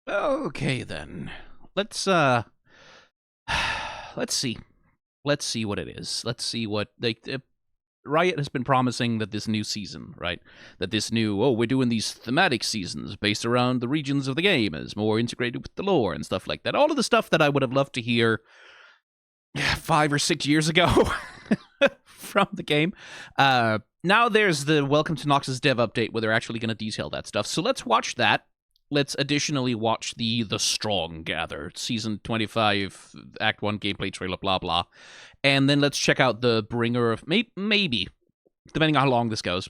Okay then. Let's let's see. Let's see what it is. Let's see what Riot has been promising that this new season, right? That this new, we're doing these thematic seasons based around the regions of the game as more integrated with the lore and stuff like that. All of the stuff that I would have loved to hear 5 or 6 years ago from the game. Now there's the Welcome to Noxus dev update where they're actually going to detail that stuff. So let's watch that. Let's additionally watch the Strong Gather, Season 25, Act 1 gameplay trailer, blah, blah. And then let's check out the Bringer of... Maybe, depending on how long this goes,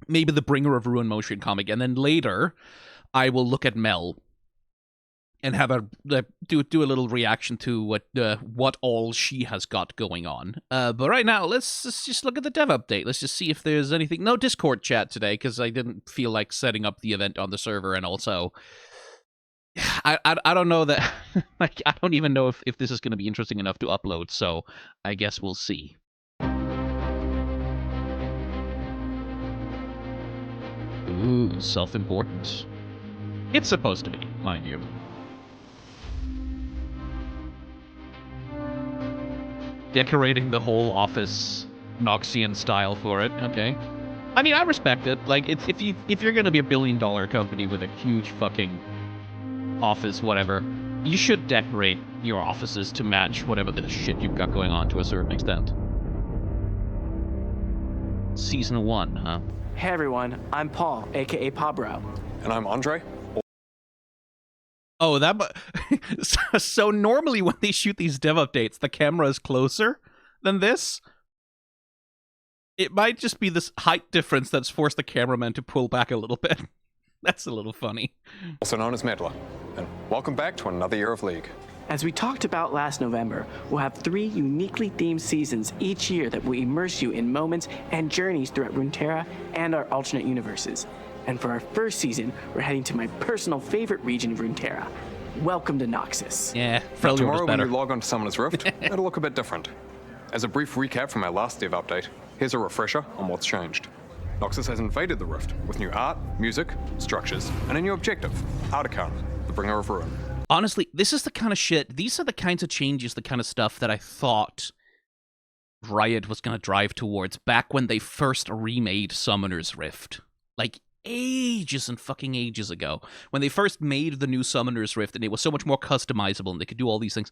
maybe the Bringer of Ruin motion comic. And then later, I will look at Mel and have do a little reaction to what all she has got going on. But right now, let's just look at the dev update. Let's just see if there's anything. No Discord chat today because I didn't feel like setting up the event on the server, and also I don't know that like I don't even know if this is going to be interesting enough to upload. So I guess we'll see. Ooh, self-important. It's supposed to be, mind you. Decorating the whole office Noxian style for it. Okay. I mean, I respect it. Like, if you're gonna be $1 billion company with a huge fucking office, whatever, you should decorate your offices to match whatever the shit you've got going on to a certain extent. Season 1, huh? Hey everyone, I'm Paul, aka Pabro. And I'm Andre. Oh, so normally when they shoot these dev updates, the camera is closer than this. It might just be this height difference that's forced the cameraman to pull back a little bit. That's a little funny. Also known as Medla. And welcome back to another year of League. As we talked about last November, we'll have 3 uniquely themed seasons each year that will immerse you in moments and journeys throughout Runeterra and our alternate universes. And for our first season, we're heading to my personal favorite region of Runeterra. Welcome to Noxus. Yeah, now, tomorrow when you log on to Summoner's Rift, it'll look a bit different. As a brief recap from our last dev update, here's a refresher on what's changed. Noxus has invaded the Rift with new art, music, structures, and a new objective, Artican, the Bringer of Ruin. Honestly, this is the kind of shit, these are the kinds of changes, the kind of stuff that I thought Riot was going to drive towards back when they first remade Summoner's Rift. Like, ages and fucking ages ago. When they first made the new Summoner's Rift and it was so much more customizable and they could do all these things.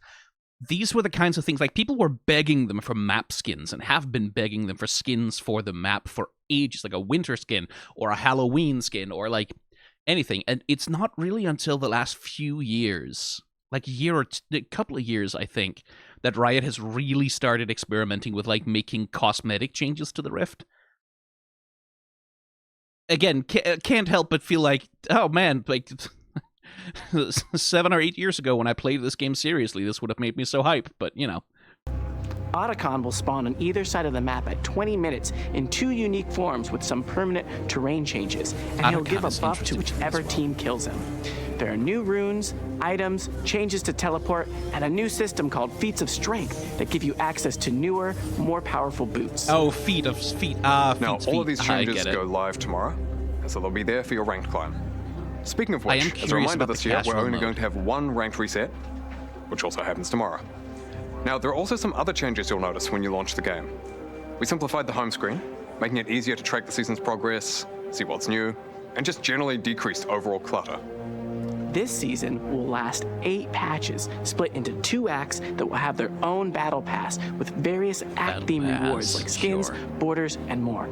These were the kinds of things, like, people were begging them for map skins and have been begging them for skins for the map for ages, like a winter skin or a Halloween skin or, like, anything. And it's not really until the last few years, like a couple of years, I think, that Riot has really started experimenting with, like, making cosmetic changes to the Rift. Again, can't help but feel like, oh man, like 7 or 8 years ago when I played this game seriously, this would have made me so hype, but you know. Otacon will spawn on either side of the map at 20 minutes in 2 unique forms with some permanent terrain changes, and he'll give a buff to whichever team kills him. There are new runes, items, changes to teleport, and a new system called Feats of Strength that give you access to newer, more powerful boots. Oh, feet. Now, all of these changes go live tomorrow, so they'll be there for your ranked climb. Speaking of which, as a reminder this year, we're only going to have 1 ranked reset, which also happens tomorrow. Now, there are also some other changes you'll notice when you launch the game. We simplified the home screen, making it easier to track the season's progress, see what's new, and just generally decreased overall clutter. This season will last 8 patches, split into 2 acts that will have their own battle pass with various act-themed rewards like skins, borders, and more.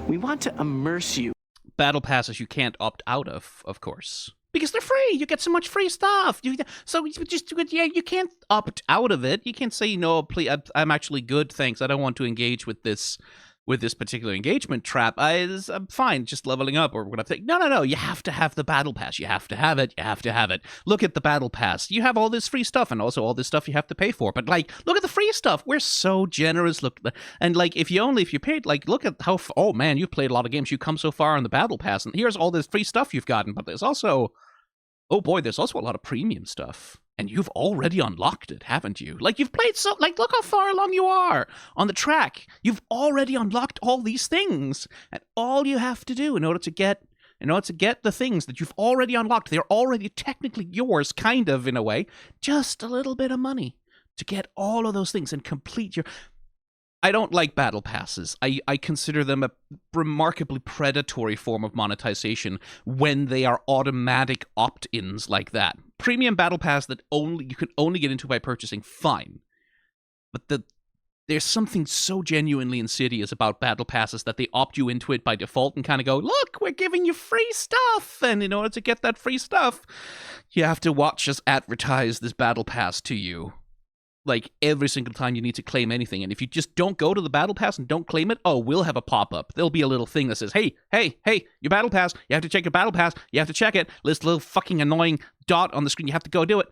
We want to immerse you. Battle passes you can't opt out of course. Because they're free. You get so much free stuff. You can't opt out of it. You can't say, no, please, I'm actually good, thanks. I don't want to engage with this particular engagement trap. I'm fine just leveling up or whatever. No. You have to have the battle pass. You have to have it. You have to have it. Look at the battle pass. You have all this free stuff and also all this stuff you have to pay for. But, like, look at the free stuff. We're so generous. Look, and, like, if you paid, like, look at how, oh, man, you've played a lot of games. You come so far on the battle pass and here's all this free stuff you've gotten. But there's also, oh boy, there's also a lot of premium stuff. And you've already unlocked it, haven't you? Like, you've played so, like, look how far along you are on the track. You've already unlocked all these things. And all you have to do in order in order to get the things that you've already unlocked. They're already technically yours, kind of, in a way. Just a little bit of money to get all of those things and complete your... I don't like battle passes. I consider them a remarkably predatory form of monetization when they are automatic opt-ins like that. Premium battle pass that you can only get into by purchasing, fine. But there's something so genuinely insidious about battle passes that they opt you into it by default and kind of go, look, we're giving you free stuff. And in order to get that free stuff, you have to watch us advertise this battle pass to you. Like, every single time you need to claim anything. And if you just don't go to the battle pass and don't claim it, oh, we'll have a pop-up. There'll be a little thing that says, hey, your battle pass. You have to check your battle pass. You have to check it. This little fucking annoying dot on the screen. You have to go do it.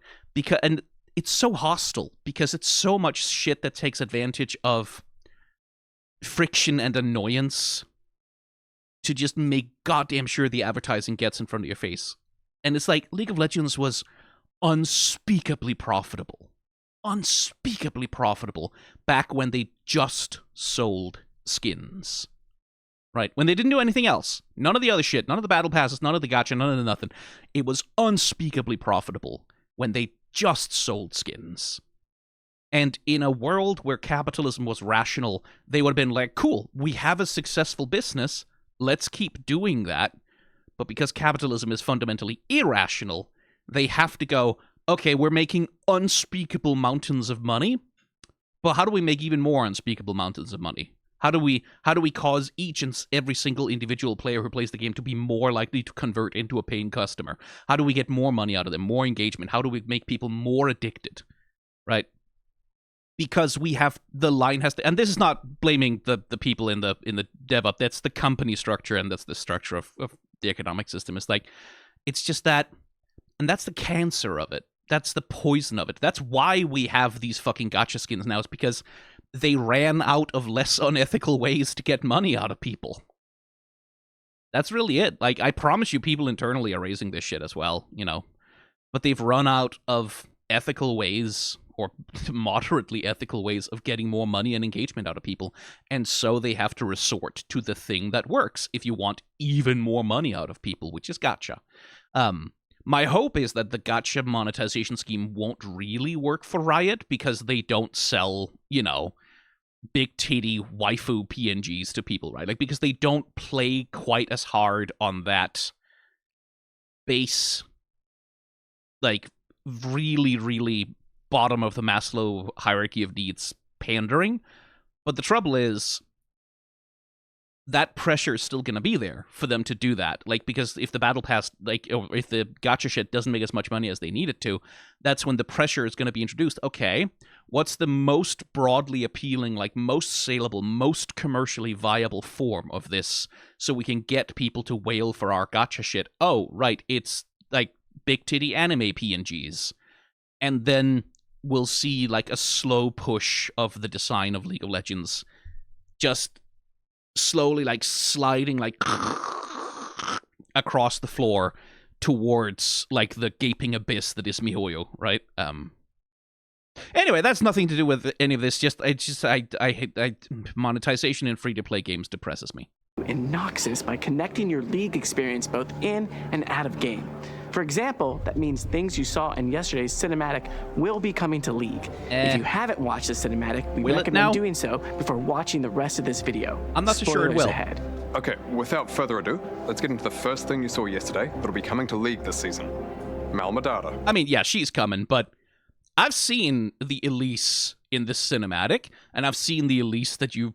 And it's so hostile because it's so much shit that takes advantage of friction and annoyance to just make goddamn sure the advertising gets in front of your face. And it's like, League of Legends was unspeakably profitable. Unspeakably profitable back when they just sold skins. Right? When they didn't do anything else. None of the other shit. None of the battle passes. None of the gacha. None of the nothing. It was unspeakably profitable when they just sold skins. And in a world where capitalism was rational, they would have been like, cool, we have a successful business. Let's keep doing that. But because capitalism is fundamentally irrational, they have to go, okay, we're making unspeakable mountains of money, but how do we make even more unspeakable mountains of money? How do we cause each and every single individual player who plays the game to be more likely to convert into a paying customer? How do we get more money out of them, more engagement? How do we make people more addicted, right? Because we have, the line has to, and this is not blaming the people in the dev up, that's the company structure, and that's the structure of the economic system. It's just that, and that's the cancer of it. That's the poison of it. That's why we have these fucking gacha skins now. It's because they ran out of less unethical ways to get money out of people. That's really it. Like, I promise you people internally are raising this shit as well, you know. But they've run out of ethical ways, or moderately ethical ways, of getting more money and engagement out of people. And so they have to resort to the thing that works if you want even more money out of people, which is gacha. My hope is that the gacha monetization scheme won't really work for Riot because they don't sell, you know, big titty waifu PNGs to people, right? Like, because they don't play quite as hard on that base, like, really, really bottom of the Maslow hierarchy of needs pandering. But the trouble is, that pressure is still going to be there for them to do that. Like, because if the battle pass, like, or if the gacha shit doesn't make as much money as they need it to, that's when the pressure is going to be introduced. Okay, what's the most broadly appealing, like, most saleable, most commercially viable form of this so we can get people to wail for our gacha shit? Oh, right, it's, like, big titty anime PNGs. And then we'll see, like, a slow push of the design of League of Legends just slowly, like, sliding, like, across the floor towards, like, the gaping abyss that is MiHoYo, right? Anyway, that's nothing to do with any of this. I hate monetization in free-to-play games depresses me. In Noxus by connecting your League experience both in and out of game. For example, that means things you saw in yesterday's cinematic will be coming to League. If you haven't watched the cinematic, we recommend doing so before watching the rest of this video. I'm not so sure it will. Ahead. Okay, without further ado, let's get into the first thing you saw yesterday that'll be coming to League this season. Malmadata. I mean, yeah, she's coming, but I've seen the Elise in this cinematic, and I've seen the Elise that you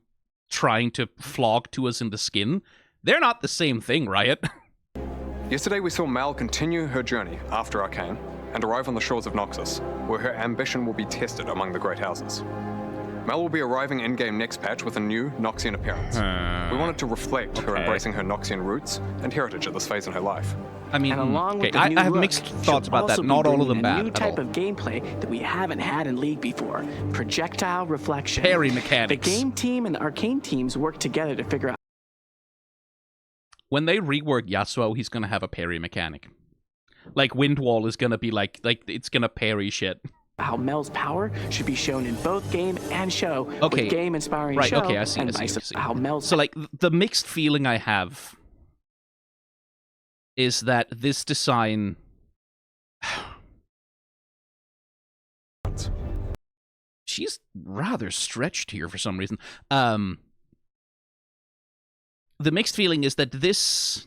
trying to flog to us in the skin. They're not the same thing, Riot. Yesterday we saw Mal continue her journey after Arcane and arrive on the shores of Noxus, where her ambition will be tested among the Great Houses. Mal will be arriving in-game next patch with a new Noxian appearance. We wanted to reflect her embracing her Noxian roots and heritage at this phase in her life. I mean, and along with the new I have look, mixed thoughts about that. Not all of them bad. A new type of gameplay that we haven't had in League before: projectile reflection. Parry mechanics. The game team and the Arcane teams work together to figure out. When they rework Yasuo, he's gonna have a parry mechanic. Like, Windwall is gonna be like it's gonna parry shit. How Mel's power should be shown in both game and show. Okay. With game inspiring right, show. Okay, I see. How Mel's so, like, the mixed feeling I have is that this design... She's rather stretched here for some reason. The mixed feeling is that this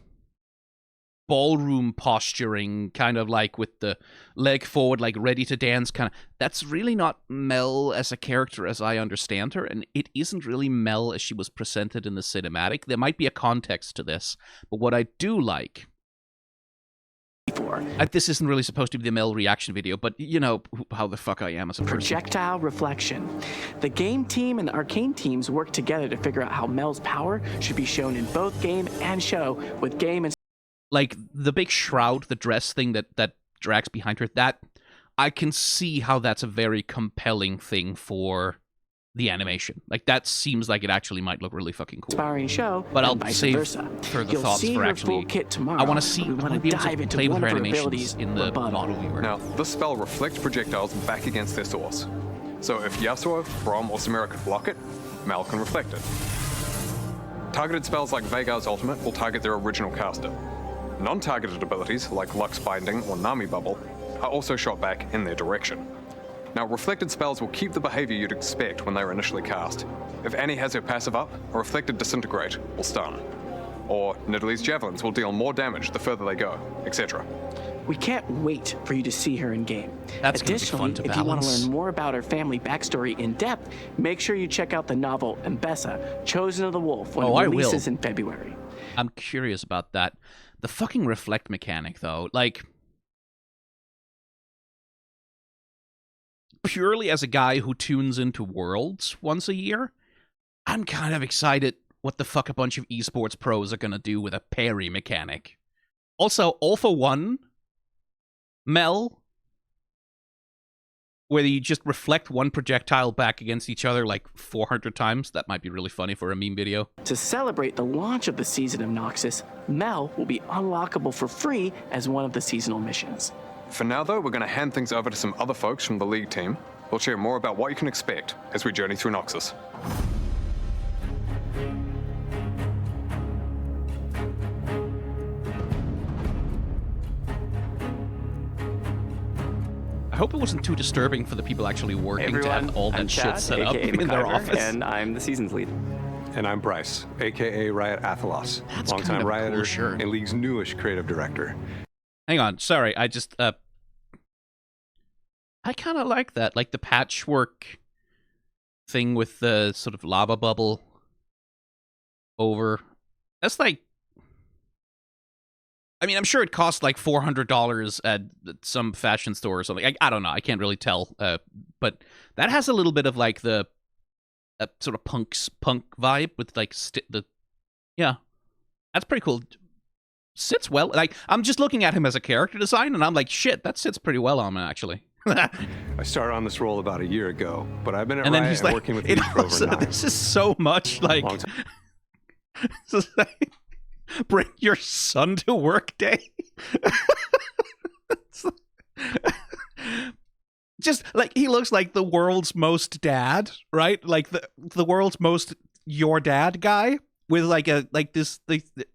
ballroom posturing, kind of like with the leg forward, like ready to dance kind of, that's really not Mel as a character as I understand her, and it isn't really Mel as she was presented in the cinematic. There might be a context to this, but what I do like... this isn't really supposed to be the Mel reaction video, but you know how the fuck I am as a person. Projectile reflection. The game team and the arcane teams work together to figure out how Mel's power should be shown in both game and show, with game and... Like, the big shroud, the dress thing that drags behind her, that, I can see how that's a very compelling thing for the animation. Like, that seems like it actually might look really fucking cool. Inspiring show, but I'll save further thoughts for actually... Kit tomorrow. I want to see... We want to dive into play with one her of her animations abilities in the model viewer. Now, this spell reflects projectiles back against their source. So if Yasuo, Braum, or Samira could block it, Mal can reflect it. Targeted spells like Veigar's ultimate will target their original caster. Non-targeted abilities, like Lux Binding or Nami Bubble, are also shot back in their direction. Now, reflected spells will keep the behavior you'd expect when they were initially cast. If Annie has her passive up, a reflected Disintegrate will stun. Or Nidalee's javelins will deal more damage the further they go, etc. We can't wait for you to see her in game. That's Additionally, gonna be fun to if you want to balance. learn more about her family backstory in depth, make sure you check out the novel Mbessa, Chosen of the Wolf, when it releases in February. I'm curious about that. The fucking reflect mechanic, though, like... Purely as a guy who tunes into Worlds once a year, I'm kind of excited what the fuck a bunch of esports pros are gonna do with a parry mechanic. Also, All for One, Mel, where you just reflect one projectile back against each other like 400 times. That might be really funny for a meme video. To celebrate the launch of the season of Noxus, Mel will be unlockable for free as one of the seasonal missions. For now, though, we're going to hand things over to some other folks from the League team. We'll share more about what you can expect as we journey through Noxus. I hope it wasn't too disturbing for the people actually working to have all that shit set up in their office. And I'm the season's lead. And I'm Bryce, aka Riot Athelos, longtime Rioter cool shirt. and League's newish creative director. Hang on, sorry, I just, I kind of like that, like the patchwork thing with the sort of lava bubble over. That's like, I mean, I'm sure it cost like $400 at some fashion store or something. I don't know, I can't really tell, but that has a little bit of like the sort of punk vibe with like yeah, that's pretty cool. Sits well. Like, I'm just looking at him as a character design, and I'm like, shit, that sits pretty well on him, actually. I started on this role about a year ago, but I've been at Riot and like, working with League for over 9. This is so much like, like bring your son to work day. Just like, he looks like the world's most dad, right? Like the world's most your dad guy. With like this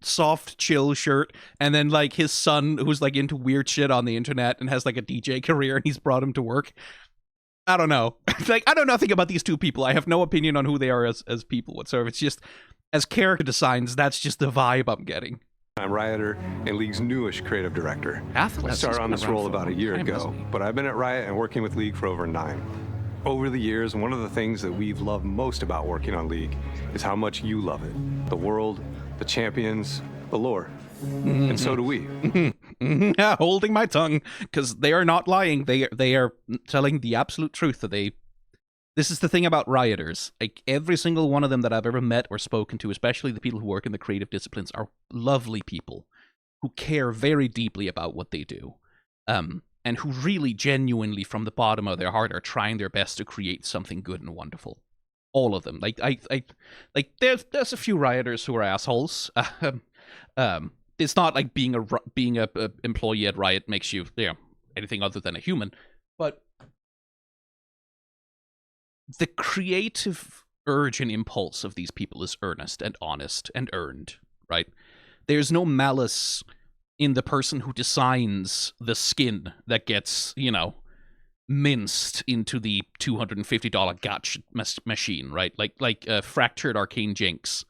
soft chill shirt, and then like his son who's like into weird shit on the internet and has like a DJ career, and he's brought him to work. I don't know. Like, I know nothing about these two people. I have no opinion on who they are as people whatsoever. It's just as character designs, that's just the vibe I'm getting. I'm Rioter and League's newish creative director. I started on this role about a year ago, but I've been at Riot and working with League for over 9. Over the years, one of the things that we've loved most about working on League is how much you love it. The world, the champions, the lore. And so do we. Holding my tongue, because they are not lying. They are telling the absolute truth. This is the thing about Rioters. Like, every single one of them that I've ever met or spoken to, especially the people who work in the creative disciplines, are lovely people who care very deeply about what they do. And who really genuinely, from the bottom of their heart, are trying their best to create something good and wonderful. All of them. Like there's a few Rioters who are assholes. It's not like being a employee at Riot makes you, anything other than a human. But the creative urge and impulse of these people is earnest and honest and earned, right? There's no malice in the person who designs the skin that gets, minced into the $250 gotcha machine, right? Like Fractured Arcane Jinx.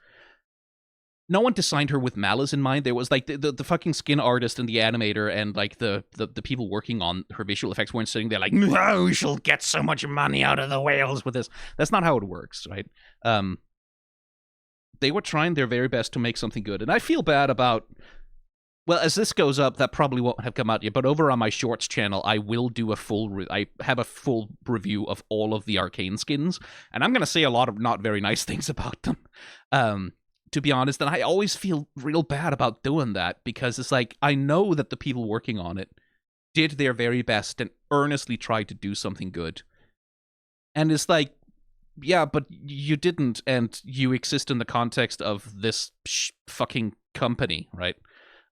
No one designed her with malice in mind. There was like the fucking skin artist and the animator and like the people working on her visual effects weren't sitting there like, no, she'll get so much money out of the whales with this. That's not how it works, right? They were trying their very best to make something good. And I feel bad about, well, as this goes up, that probably won't have come out yet, but over on my Shorts channel, I will do I have a full review of all of the Arcane skins, and I'm going to say a lot of not very nice things about them. To be honest, and I always feel real bad about doing that, because it's like, I know that the people working on it did their very best and earnestly tried to do something good. And it's like, yeah, but you didn't, and you exist in the context of this fucking company, right?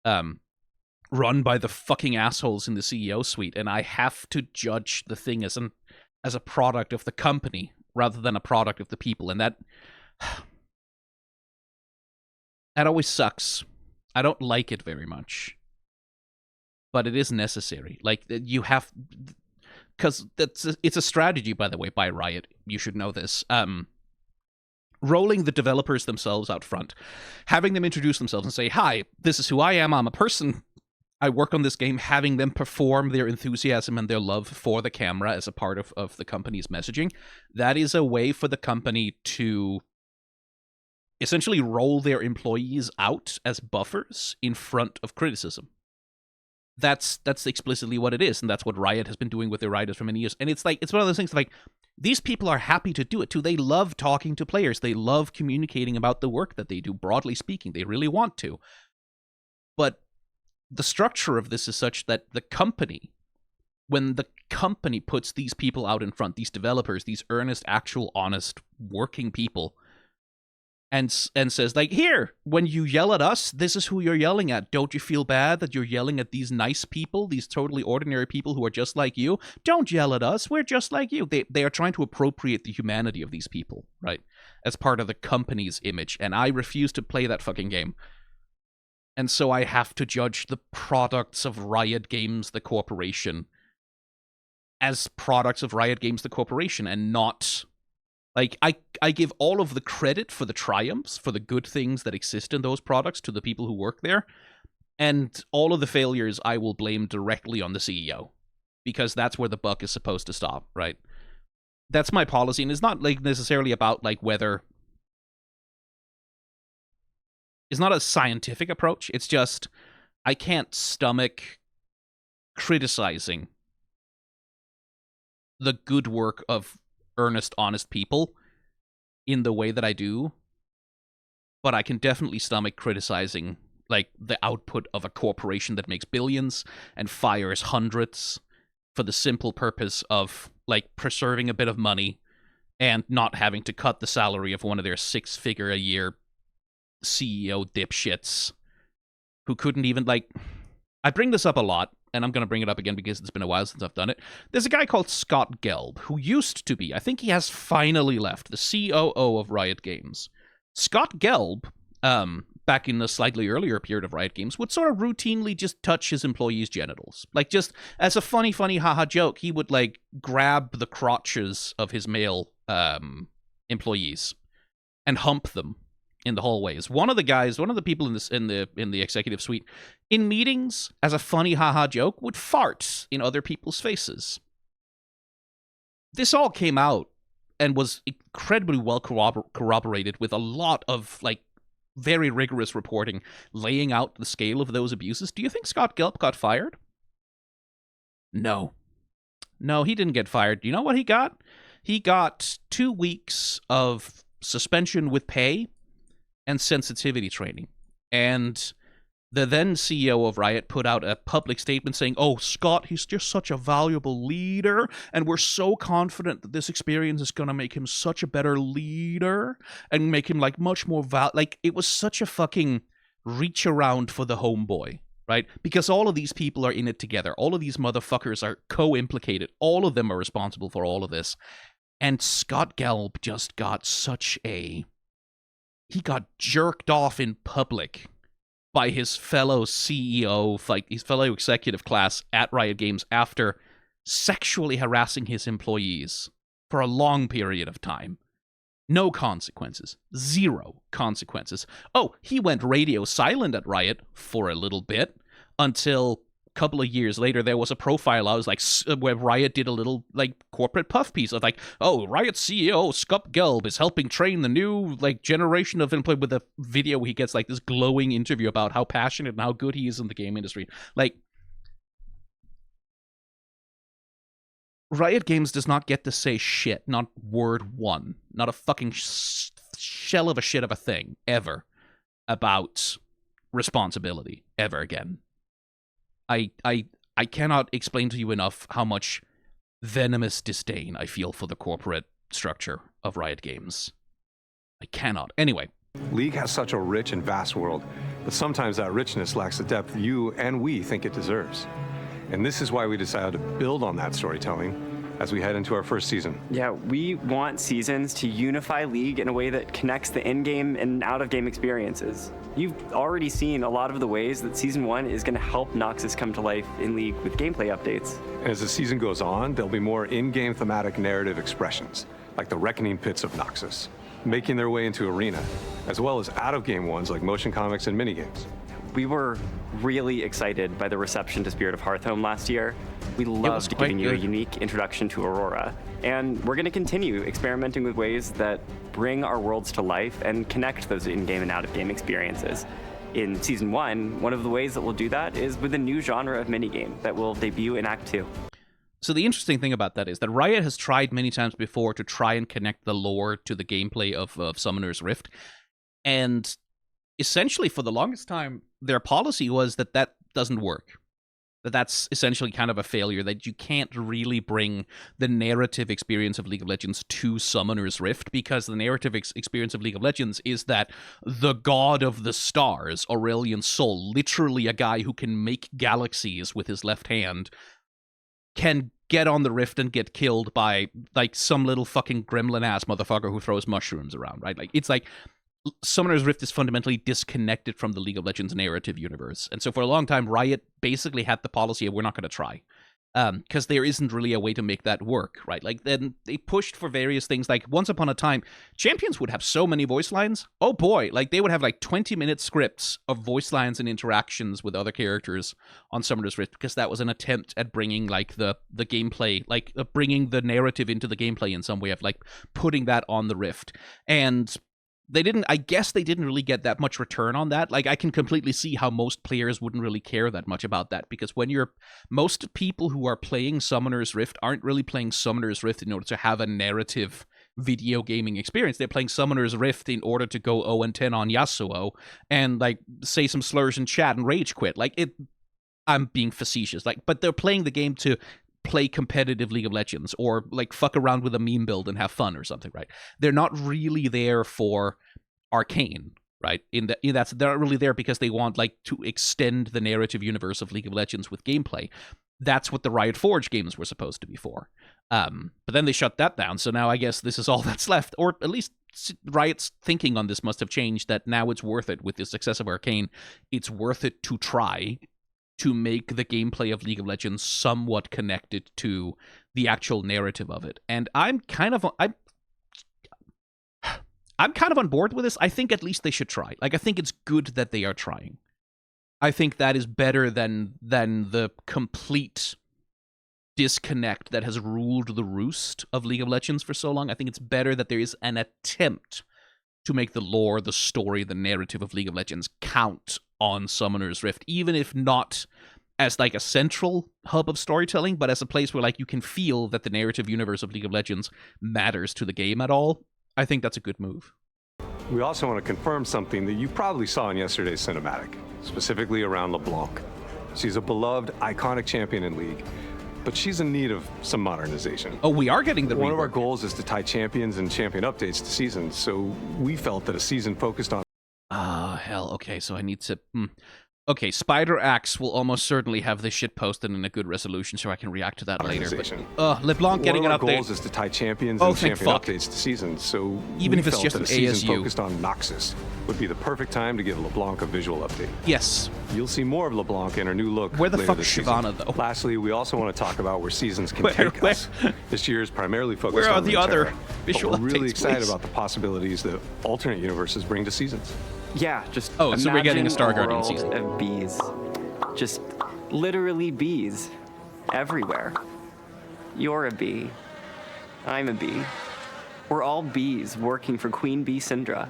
Run by the fucking assholes in the CEO suite, and I have to judge the thing as a product of the company rather than a product of the people, and that always sucks. I don't like it very much, but it is necessary. Like, you have, because it's a strategy, by the way, by Riot. You should know this. Rolling the developers themselves out front, having them introduce themselves and say, hi, this is who I am, I'm a person, I work on this game, having them perform their enthusiasm and their love for the camera as a part of the company's messaging. That is a way for the company to essentially roll their employees out as buffers in front of criticism. That's explicitly what it is, and that's what Riot has been doing with their writers for many years. And it's like, it's one of those things like, these people are happy to do it too. They love talking to players. They love communicating about the work that they do, broadly speaking. They really want to. But the structure of this is such that the company, when the company puts these people out in front, these developers, these earnest, actual, honest, working people, and says, like, here, when you yell at us, this is who you're yelling at. Don't you feel bad that you're yelling at these nice people, these totally ordinary people who are just like you? Don't yell at us. We're just like you. They are trying to appropriate the humanity of these people, right, as part of the company's image, and I refuse to play that fucking game. And so I have to judge the products of Riot Games, the corporation, as products of Riot Games, the corporation, and not... Like, I give all of the credit for the triumphs, for the good things that exist in those products to the people who work there, and all of the failures I will blame directly on the CEO, because that's where the buck is supposed to stop, right? That's my policy, and it's not like necessarily about like whether... It's not a scientific approach, it's just I can't stomach criticizing the good work of earnest, honest people in the way that I do, but I can definitely stomach criticizing like the output of a corporation that makes billions and fires hundreds for the simple purpose of like preserving a bit of money and not having to cut the salary of one of their 6-figure-a-year CEO dipshits who couldn't even like... I bring this up a lot, and I'm going to bring it up again because it's been a while since I've done it. There's a guy called Scott Gelb, who used to be, I think he has finally left, the COO of Riot Games. Scott Gelb, back in the slightly earlier period of Riot Games, would sort of routinely just touch his employees' genitals. Like, just as a funny haha joke, he would, like, grab the crotches of his male employees and hump them in the hallways. One of the people in the executive suite, in meetings, as a funny haha joke, would fart in other people's faces. This all came out and was incredibly well corroborated with a lot of like very rigorous reporting laying out the scale of those abuses. Do you think Scott Gelb got fired? No, he didn't get fired. Do you know what he got? He got 2 weeks of suspension with pay and sensitivity training. And the then CEO of Riot put out a public statement saying, oh, Scott, he's just such a valuable leader, and we're so confident that this experience is going to make him such a better leader and make him, like, much more like, it was such a fucking reach around for the homeboy, right? Because all of these people are in it together. All of these motherfuckers are co-implicated. All of them are responsible for all of this. And Scott Gelb just got such a... He got jerked off in public by his fellow CEO, like his fellow executive class at Riot Games after sexually harassing his employees for a long period of time. No consequences. Zero consequences. Oh, he went radio silent at Riot for a little bit until a couple of years later there was a profile I was like where Riot did a little like corporate puff piece of like, oh, Riot CEO Scup Gelb is helping train the new like generation of employees, with a video where he gets like this glowing interview about how passionate and how good he is in the game industry. Like, Riot Games does not get to say shit, not word one, not a fucking shell of a shit of a thing, ever, about responsibility, ever again. I cannot explain to you enough how much venomous disdain I feel for the corporate structure of Riot Games. I cannot. Anyway. League has such a rich and vast world, but sometimes that richness lacks the depth you and we think it deserves. And this is why we decided to build on that storytelling as we head into our first season. Yeah, we want seasons to unify League in a way that connects the in-game and out-of-game experiences. You've already seen a lot of the ways that Season 1 is going to help Noxus come to life in League with gameplay updates. And as the season goes on, there'll be more in-game thematic narrative expressions, like the Reckoning Pits of Noxus, making their way into Arena, as well as out-of-game ones like motion comics and minigames. We were really excited by the reception to Spirit of Hearthhome last year. We loved giving you a unique introduction to Aurora. And we're going to continue experimenting with ways that bring our worlds to life and connect those in-game and out-of-game experiences. In Season 1, one of the ways that we'll do that is with a new genre of minigame that will debut in Act 2. So the interesting thing about that is that Riot has tried many times before to try and connect the lore to the gameplay of Summoner's Rift. And essentially, for the longest time, their policy was that that doesn't work. That's essentially kind of a failure, that you can't really bring the narrative experience of League of Legends to Summoner's Rift, because the narrative experience of League of Legends is that the god of the stars, Aurelion Sol, literally a guy who can make galaxies with his left hand, can get on the Rift and get killed by, like, some little fucking gremlin-ass motherfucker who throws mushrooms around, right? Like, it's like Summoner's Rift is fundamentally disconnected from the League of Legends narrative universe. And so for a long time, Riot basically had the policy of, we're not going to try. Because there isn't really a way to make that work, right? Like, then they pushed for various things. Like, once upon a time, champions would have so many voice lines. Oh boy, like, they would have like 20-minute scripts of voice lines and interactions with other characters on Summoner's Rift, because that was an attempt at bringing, like, the gameplay, like, bringing the narrative into the gameplay in some way, of, like, putting that on the Rift. And I guess they didn't really get that much return on that. Like, I can completely see how most players wouldn't really care that much about that, because most people who are playing Summoner's Rift aren't really playing Summoner's Rift in order to have a narrative video gaming experience. They're playing Summoner's Rift in order to go 0-10 on Yasuo and, like, say some slurs in chat and rage quit. Like, I'm being facetious, like, but they're playing the game to play competitive League of Legends, or like fuck around with a meme build and have fun or something, right? They're not really there for Arcane, right? They're not really there because they want, like, to extend the narrative universe of League of Legends with gameplay. That's what the Riot Forge games were supposed to be for. But then they shut that down, so now I guess this is all that's left, or at least Riot's thinking on this must have changed, that now it's worth it with the success of Arcane. It's worth it to try to make the gameplay of League of Legends somewhat connected to the actual narrative of it. And I'm kind of on board with this. I think at least they should try. Like, I think it's good that they are trying. I think that is better than the complete disconnect that has ruled the roost of League of Legends for so long. I think it's better that there is an attempt to make the lore, the story, the narrative of League of Legends count on Summoner's Rift, even if not as, like, a central hub of storytelling, but as a place where, like, you can feel that the narrative universe of League of Legends matters to the game at all. I think that's a good move. We also want to confirm something that you probably saw in yesterday's cinematic, specifically around LeBlanc. She's a beloved, iconic champion in League, but she's in need of some modernization. Oh, we are getting the rework. One of our goals is to tie champions and champion updates to seasons, so we felt that a season focused on... hell, okay, so I need to... Okay, Spider Axe will almost certainly have this shit posted in a good resolution so I can react to that later. But, LeBlanc getting an update. One of our goals is to tie champions and champion updates to seasons, so even if it's just an season focused on Noxus would be the perfect time to give LeBlanc a visual update. Yes. You'll see more of LeBlanc in her new look. Where the fuck is Shyvana, though? Lastly, we also want to talk about where seasons can take us. This year is primarily focused where are on the other visual updates. We're really excited please? about the possibilities that alternate universes bring to seasons. Yeah, just so we're getting a Star Guardian season of bees. Just literally bees everywhere. You're a bee. I'm a bee. We're all bees working for Queen Bee Syndra.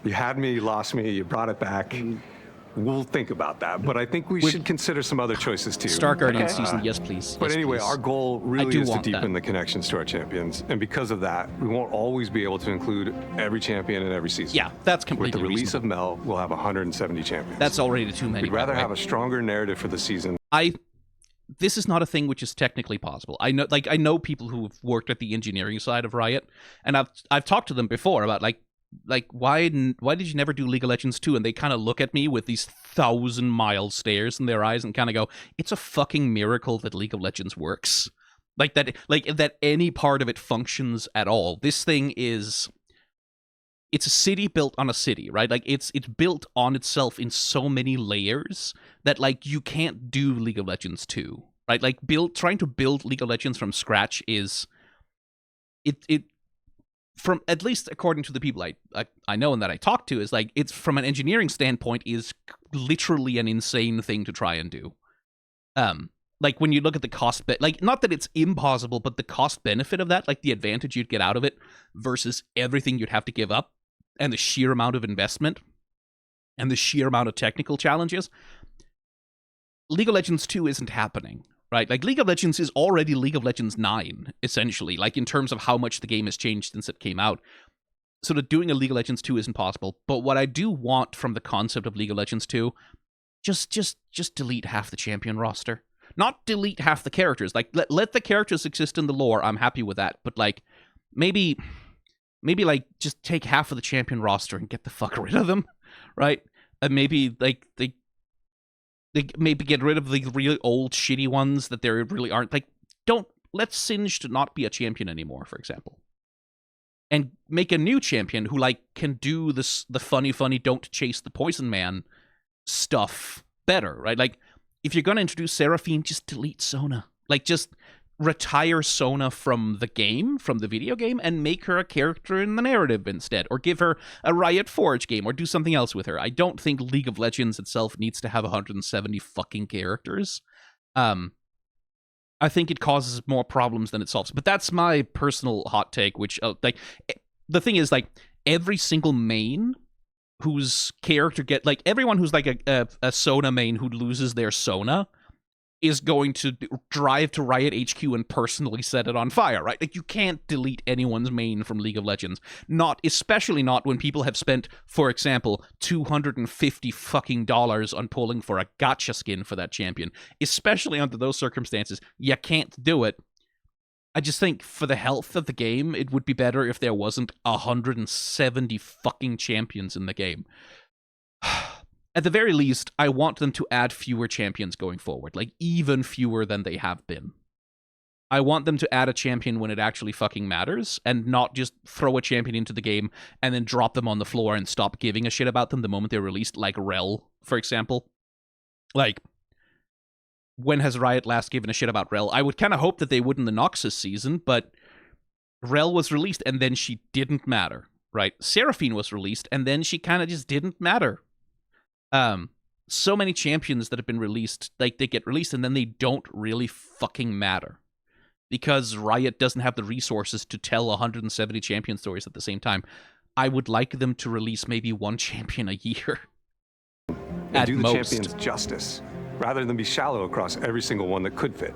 You had me, you lost me, you brought it back. We'll think about that, but I think we should consider some other choices too. Star Guardian season, yes please. But yes, anyway, please. Our goal really is to deepen the connections to our champions, and because of that, we won't always be able to include every champion in every season. Yeah, that's completely With the release reasonable. of Mel, we'll have 170 champions. That's already too many. We'd rather have a stronger narrative for the season. This is not a thing which is technically possible. I know people who have worked at the engineering side of Riot, and I've talked to them before about like why did you never do League of Legends 2? And they kind of look at me with these 1,000-mile stares in their eyes and kind of go, "It's a fucking miracle that League of Legends works. That any part of it functions at all. This thing it's a city built on a city, right? Like it's built on itself in so many layers that like you can't do League of Legends 2, right? Like trying to build League of Legends from scratch is from, at least according to the people I know and that I talk to, is like, it's from an engineering standpoint is literally an insane thing to try and do. Like when you look at the cost, like not that it's impossible, but the cost benefit of that, like the advantage you'd get out of it versus everything you'd have to give up, and the sheer amount of investment and the sheer amount of technical challenges. League of Legends 2 isn't happening. Right, like League of Legends is already League of Legends 9, essentially, like in terms of how much the game has changed since it came out. So that doing a League of Legends 2 isn't possible. But what I do want from the concept of League of Legends 2, just delete half the champion roster. Not delete half the characters. Like let the characters exist in the lore. I'm happy with that. But like maybe like just take half of the champion roster and get the fuck rid of them, right? And maybe like they maybe get rid of the really old, shitty ones that there really aren't. Like, let Singed not be a champion anymore, for example. And make a new champion who, like, can do the funny, don't chase the poison man stuff better, right? Like, if you're going to introduce Seraphine, just delete Sona. Like, just retire Sona from the game, from the video game, and make her a character in the narrative instead, or give her a Riot Forge game, or do something else with her. I don't think League of Legends itself needs to have 170 fucking characters. I think it causes more problems than it solves. But that's my personal hot take, which, like, the thing is, like, every single main whose character everyone who's like a Sona main who loses their Sona is going to drive to Riot HQ and personally set it on fire, right? Like, you can't delete anyone's main from League of Legends. Especially not when people have spent, for example, $250 fucking on pulling for a gacha skin for that champion. Especially under those circumstances, you can't do it. I just think for the health of the game, it would be better if there wasn't 170 fucking champions in the game. At the very least, I want them to add fewer champions going forward, like even fewer than they have been. I want them to add a champion when it actually fucking matters, and not just throw a champion into the game and then drop them on the floor and stop giving a shit about them the moment they're released, like Rel, for example. Like, when has Riot last given a shit about Rel? I would kind of hope that they would in the Noxus season, but Rel was released and then she didn't matter, right? Seraphine was released and then she kind of just didn't matter. So many champions that have been released, like, they get released and then they don't really fucking matter. Because Riot doesn't have the resources to tell 170 champion stories at the same time. I would like them to release maybe one champion a year. And do the champions justice, rather than be shallow across every single one that could fit.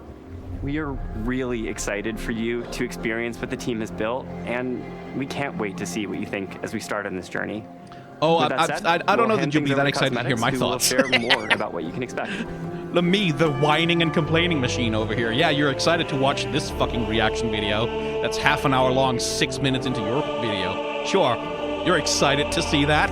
We are really excited for you to experience what the team has built, and we can't wait to see what you think as we start on this journey. Oh, I don't know that you'll be that excited to hear my thoughts. We'll share more about what you can expect. Me, the whining and complaining machine over here. Yeah, you're excited to watch this fucking reaction video that's half an hour long, 6 minutes into your video. Sure, you're excited to see that.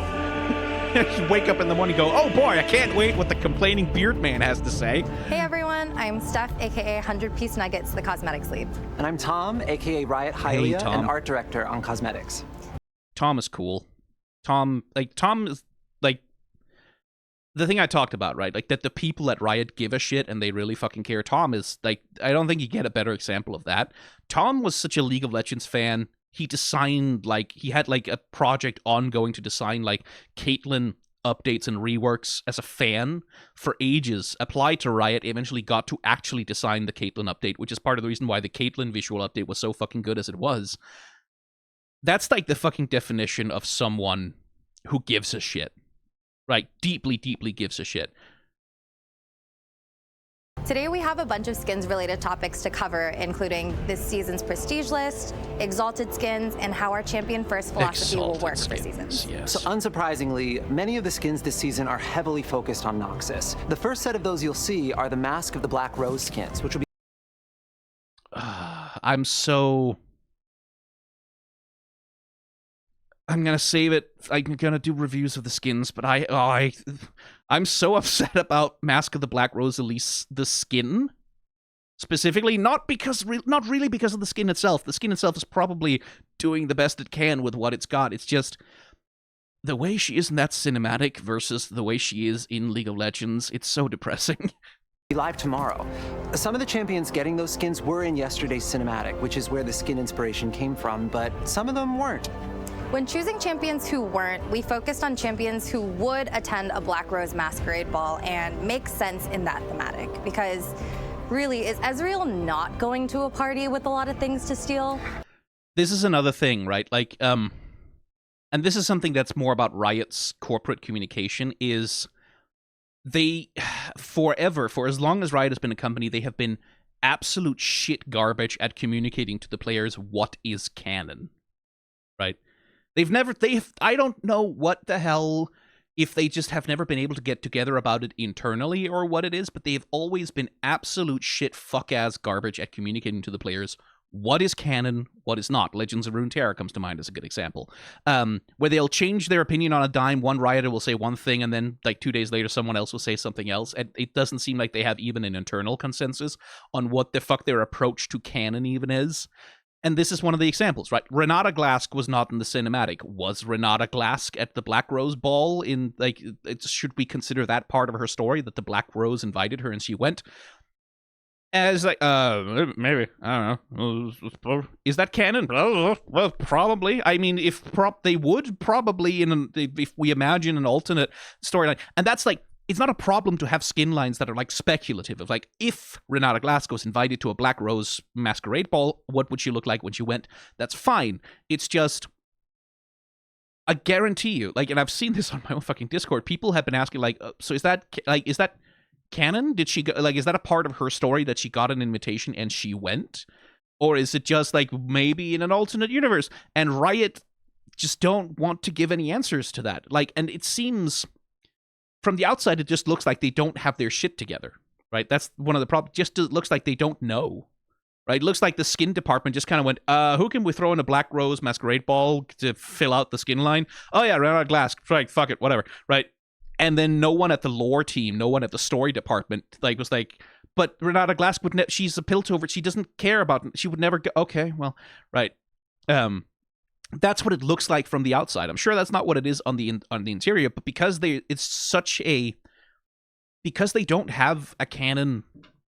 wake up in the morning and go, oh boy, I can't wait what the complaining beard man has to say. Hey everyone, I'm Steph, aka 100-Piece Nuggets, the cosmetics lead. And I'm Tom, aka Riot Hylia, and art director on cosmetics. Tom is cool. Tom is like the thing I talked about, right? Like that the people at Riot give a shit and they really fucking care. Tom is like, I don't think you get a better example of that. Tom was such a League of Legends fan. He designed, like, he had like a project ongoing to design like Caitlyn updates and reworks as a fan for ages, applied to Riot, eventually got to actually design the Caitlyn update, which is part of the reason why the Caitlyn visual update was so fucking good as it was. That's like the fucking definition of someone who gives a shit. Right? Deeply, deeply gives a shit. Today we have a bunch of skins-related topics to cover, including this season's prestige list, exalted skins, and how our champion-first philosophy will work for seasons. Yes. So unsurprisingly, many of the skins this season are heavily focused on Noxus. The first set of those you'll see are the Mask of the Black Rose skins, which will be... I'm gonna save it. I'm gonna do reviews of the skins, but I'm so upset about Mask of the Black Rose, at least the skin. Specifically, not really because of the skin itself. The skin itself is probably doing the best it can with what it's got. It's just the way she is in that cinematic versus the way she is in League of Legends. It's so depressing. Live tomorrow. Some of the champions getting those skins were in yesterday's cinematic, which is where the skin inspiration came from, but some of them weren't. When choosing champions who weren't, we focused on champions who would attend a Black Rose Masquerade ball and make sense in that thematic. Because really, is Ezreal not going to a party with a lot of things to steal? This is another thing, right? Like, and this is something that's more about Riot's corporate communication, is they, forever, for as long as Riot has been a company, they have been absolute shit garbage at communicating to the players what is canon, right? I don't know what the hell, if they just have never been able to get together about it internally or what it is, but they have always been absolute shit fuck-ass garbage at communicating to the players what is canon, what is not. Legends of Runeterra comes to mind as a good example. Where they'll change their opinion on a dime, one Rioter will say one thing, and then like 2 days later someone else will say something else, and it doesn't seem like they have even an internal consensus on what the fuck their approach to canon even is. And this is one of the examples, right? Renata Glask was not in the cinematic. Was Renata Glask at the Black Rose ball in, like, should we consider that part of her story, that the Black Rose invited her and she went? As like, maybe, I don't know. Is that canon? Well, probably. I mean, they would probably, if we imagine an alternate storyline. And that's like, it's not a problem to have skin lines that are like speculative of like, if Renata Glask was invited to a Black Rose Masquerade ball, what would she look like when she went? That's fine. It's just, I guarantee you, like, and I've seen this on my own fucking Discord, people have been asking like, so is that canon? Did she go, like, is that a part of her story that she got an invitation and she went? Or is it just like maybe in an alternate universe? And Riot just don't want to give any answers to that. Like, and it seems, from the outside, it just looks like they don't have their shit together, right? That's one of the problems. Just looks like they don't know, right? It looks like the skin department just kind of went, who can we throw in a Black Rose Masquerade ball to fill out the skin line? Oh yeah, Renata Glask, right, fuck it, whatever, right? And then no one at the lore team, no one at the story department, like, was like, but Renata Glask would she's a Piltover, she doesn't care about, she would never go, okay, well, right. That's what it looks like from the outside. I'm sure that's not what it is on the interior, but because because they don't have a canon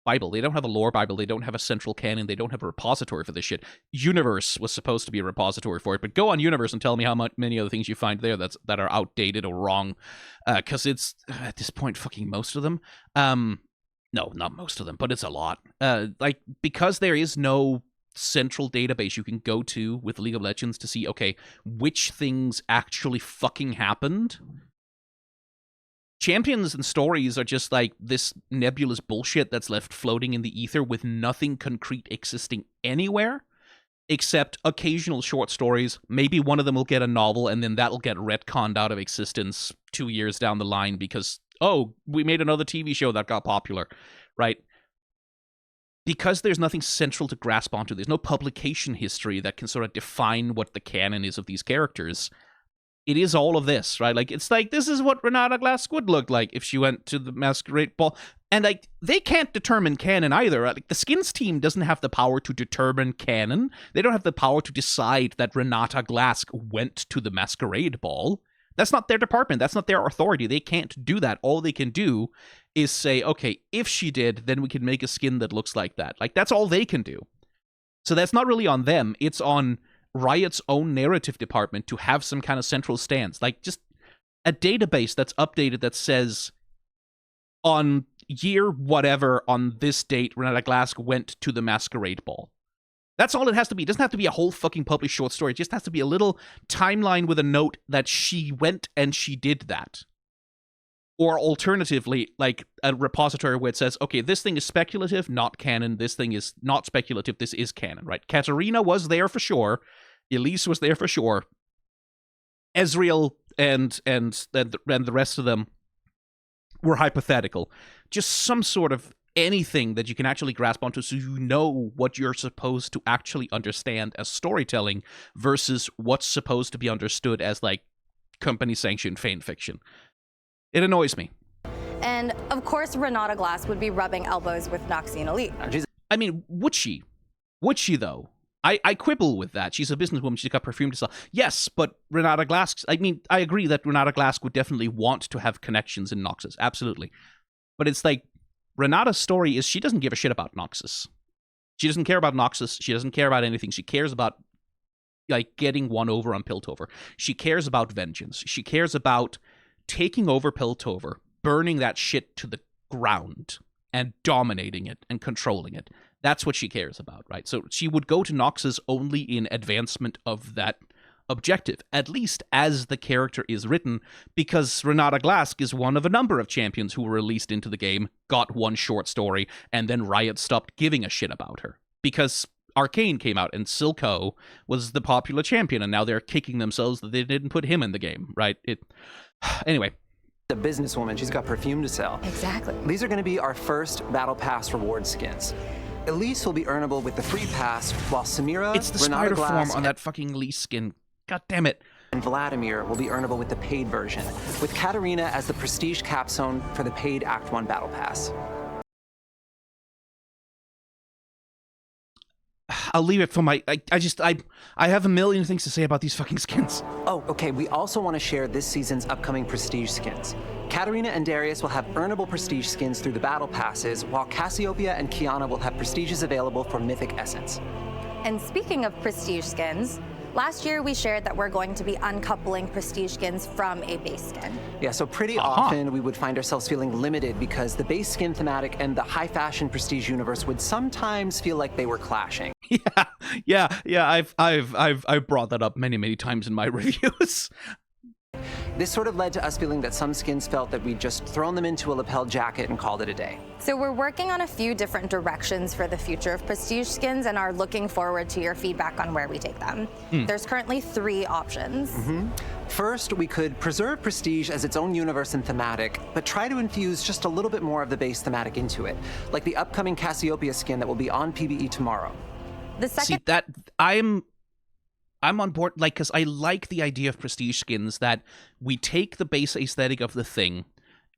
Bible, they don't have a lore Bible, they don't have a central canon, they don't have a repository for this shit. Universe was supposed to be a repository for it, but go on Universe and tell me how many other things you find there that are outdated or wrong, because it's at this point fucking most of them. No, not most of them, but it's a lot. Like, because there is no central database you can go to with League of Legends to see, okay, which things actually fucking happened. Champions and stories are just like this nebulous bullshit that's left floating in the ether with nothing concrete existing anywhere, except occasional short stories. Maybe one of them will get a novel, and then that'll get retconned out of existence 2 years down the line because, oh, we made another TV show that got popular, right? Because there's nothing central to grasp onto, there's no publication history that can sort of define what the canon is of these characters, it is all of this, right? Like, it's like, this is what Renata Glask would look like if she went to the Masquerade Ball. And, like, they can't determine canon either. Right? Like, the Skins team doesn't have the power to determine canon. They don't have the power to decide that Renata Glask went to the Masquerade Ball. That's not their department. That's not their authority. They can't do that. All they can do is say, okay, if she did, then we can make a skin that looks like that. Like, that's all they can do. So that's not really on them. It's on Riot's own narrative department to have some kind of central stance. Like, just a database that's updated that says, on year whatever, on this date, Renata Glask went to the Masquerade Ball. That's all it has to be. It doesn't have to be a whole fucking published short story. It just has to be a little timeline with a note that she went and she did that. Or alternatively, like a repository where it says, okay, this thing is speculative, not canon. This thing is not speculative. This is canon, right? Katarina was there for sure. Elise was there for sure. Ezreal and the rest of them were hypothetical. Just some sort of anything that you can actually grasp onto so you know what you're supposed to actually understand as storytelling versus what's supposed to be understood as, like, company-sanctioned fan fiction. It annoys me. And, of course, Renata Glask would be rubbing elbows with Noxie and Elite. I mean, would she? Would she, though? I quibble with that. She's a businesswoman. She's got perfume to sell. Yes, but Renata Glask... I mean, I agree that Renata Glask would definitely want to have connections in Noxus. Absolutely. But it's like, Renata's story is she doesn't give a shit about Noxus. She doesn't care about Noxus. She doesn't care about anything. She cares about, like, getting one over on Piltover. She cares about vengeance. She cares about taking over Piltover, burning that shit to the ground, and dominating it and controlling it. That's what she cares about, right? So she would go to Noxus only in advancement of that objective, at least as the character is written, because Renata Glask is one of a number of champions who were released into the game, got one short story, and then Riot stopped giving a shit about her. Because Arcane came out, and Silco was the popular champion, and now they're kicking themselves that they didn't put him in the game, right? Anyway. A businesswoman, she's got perfume to sell. Exactly. These are going to be our first Battle Pass reward skins. Elise will be earnable with the free pass, while Samira, it's the Renata spider Glask, form on that fucking Elise skin. God damn it. And Vladimir will be earnable with the paid version, with Katarina as the prestige capstone for the paid Act 1 Battle Pass. I'll leave it for my... I have a million things to say about these fucking skins. Oh, okay, we also want to share this season's upcoming prestige skins. Katarina and Darius will have earnable prestige skins through the battle passes, while Cassiopeia and Kiana will have prestiges available for Mythic Essence. And speaking of prestige skins, last year we shared that we're going to be uncoupling prestige skins from a base skin. Yeah, so pretty often we would find ourselves feeling limited because the base skin thematic and the high fashion prestige universe would sometimes feel like they were clashing. Yeah. I've brought that up many times in my reviews. This sort of led to us feeling that some skins felt that we'd just thrown them into a lapel jacket and called it a day. So we're working on a few different directions for the future of prestige skins and are looking forward to your feedback on where we take them. There's currently 3 options. First, we could preserve prestige as its own universe and thematic, but try to infuse just a little bit more of the base thematic into it, like the upcoming Cassiopeia skin that will be on PvE tomorrow. The second... See, that I'm on board, like, because I like the idea of prestige skins that we take the base aesthetic of the thing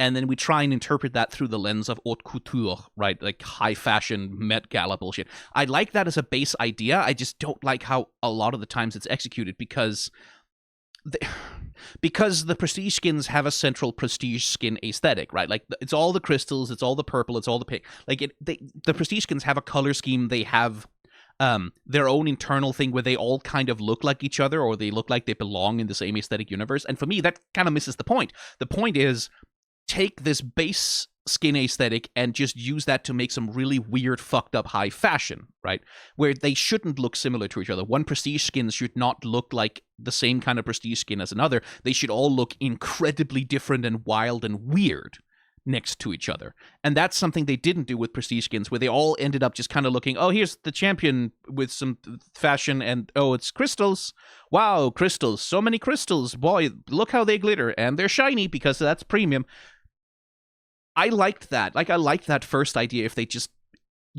and then we try and interpret that through the lens of haute couture, right? Like high fashion Met Gala bullshit. I like that as a base idea. I just don't like how a lot of the times it's executed because the prestige skins have a central prestige skin aesthetic, right? Like it's all the crystals, it's all the purple, it's all the pink. Like the prestige skins have a color scheme. They have their own internal thing where they all kind of look like each other or they look like they belong in the same aesthetic universe. And for me, that kind of misses the point. The point is, take this base skin aesthetic and just use that to make some really weird, fucked up high fashion, right? Where they shouldn't look similar to each other. One prestige skin should not look like the same kind of prestige skin as another. They should all look incredibly different and wild and weird next to each other. And that's something they didn't do with prestige skins, where they all ended up just kind of looking, oh, here's the champion with some fashion, and oh, it's crystals. Wow, crystals. So many crystals. Boy, look how they glitter. And they're shiny because that's premium. I liked that. Like, I liked that first idea if they just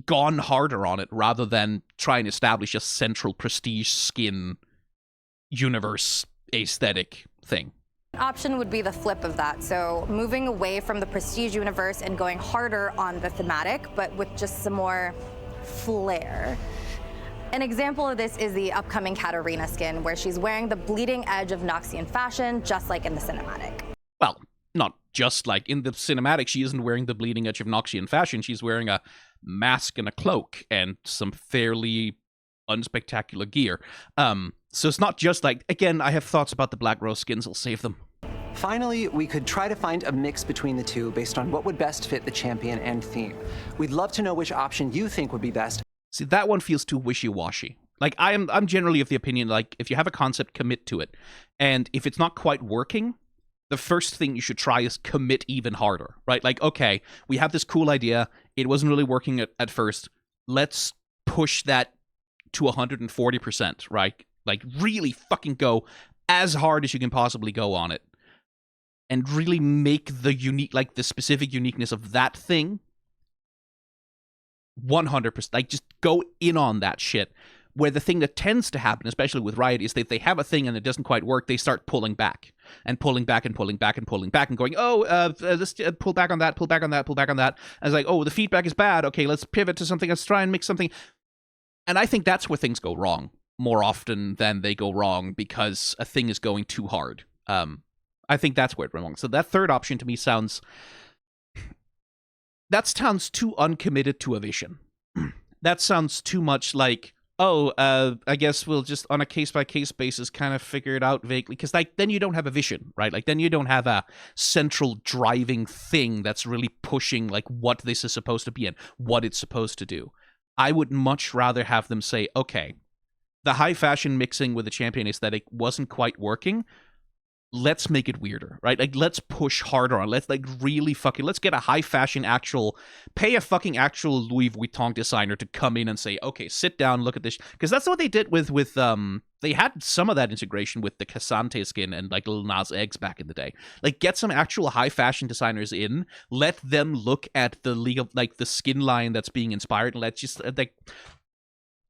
gone harder on it rather than try and establish a central prestige skin universe aesthetic thing. Option would be the flip of that. So moving away from the prestige universe and going harder on the thematic, but with just some more flair. An example of this is the upcoming Katarina skin, where she's wearing the bleeding edge of Noxian fashion, just like in the cinematic. Well, not just like in the cinematic, she isn't wearing the bleeding edge of Noxian fashion. She's wearing a mask and a cloak and some fairly unspectacular gear. So it's not just like, again, I have thoughts about the Black Rose skins, I'll save them. Finally, we could try to find a mix between the two based on what would best fit the champion and theme. We'd love to know which option you think would be best. See, that one feels too wishy-washy. Like, I'm generally of the opinion, like, if you have a concept, commit to it. And if it's not quite working, the first thing you should try is commit even harder, right? Like, okay, we have this cool idea, it wasn't really working at first, let's push that to 140%, right? Like, really fucking go as hard as you can possibly go on it. And really make the unique, like, the specific uniqueness of that thing 100%. Like, just go in on that shit. Where the thing that tends to happen, especially with Riot, is that they have a thing and it doesn't quite work, they start pulling back. And pulling back and pulling back and pulling back and going, oh, let's pull back on that, pull back on that, pull back on that. And it's like, oh, the feedback is bad. Okay, let's pivot to something, let's try and make something. And I think that's where things go wrong more often than they go wrong because a thing is going too hard. I think that's where it went wrong. So that third option to me sounds too uncommitted to a vision. That sounds too much like, oh, I guess we'll just on a case-by-case basis kind of figure it out vaguely. Because like then you don't have a vision, right? Like then you don't have a central driving thing that's really pushing like what this is supposed to be and what it's supposed to do. I would much rather have them say, okay, the high fashion mixing with the champion aesthetic wasn't quite working. Let's make it weirder, right? Like, let's push harder on. Let's, like, really fucking... Let's get a high-fashion pay a fucking actual Louis Vuitton designer to come in and say, okay, sit down, look at this. Because that's what they did with they had some of that integration with the Cassante skin and, like, Lil Nas X back in the day. Like, get some actual high-fashion designers in. Let them look at the League of, like, the skin line that's being inspired. And let's just, like...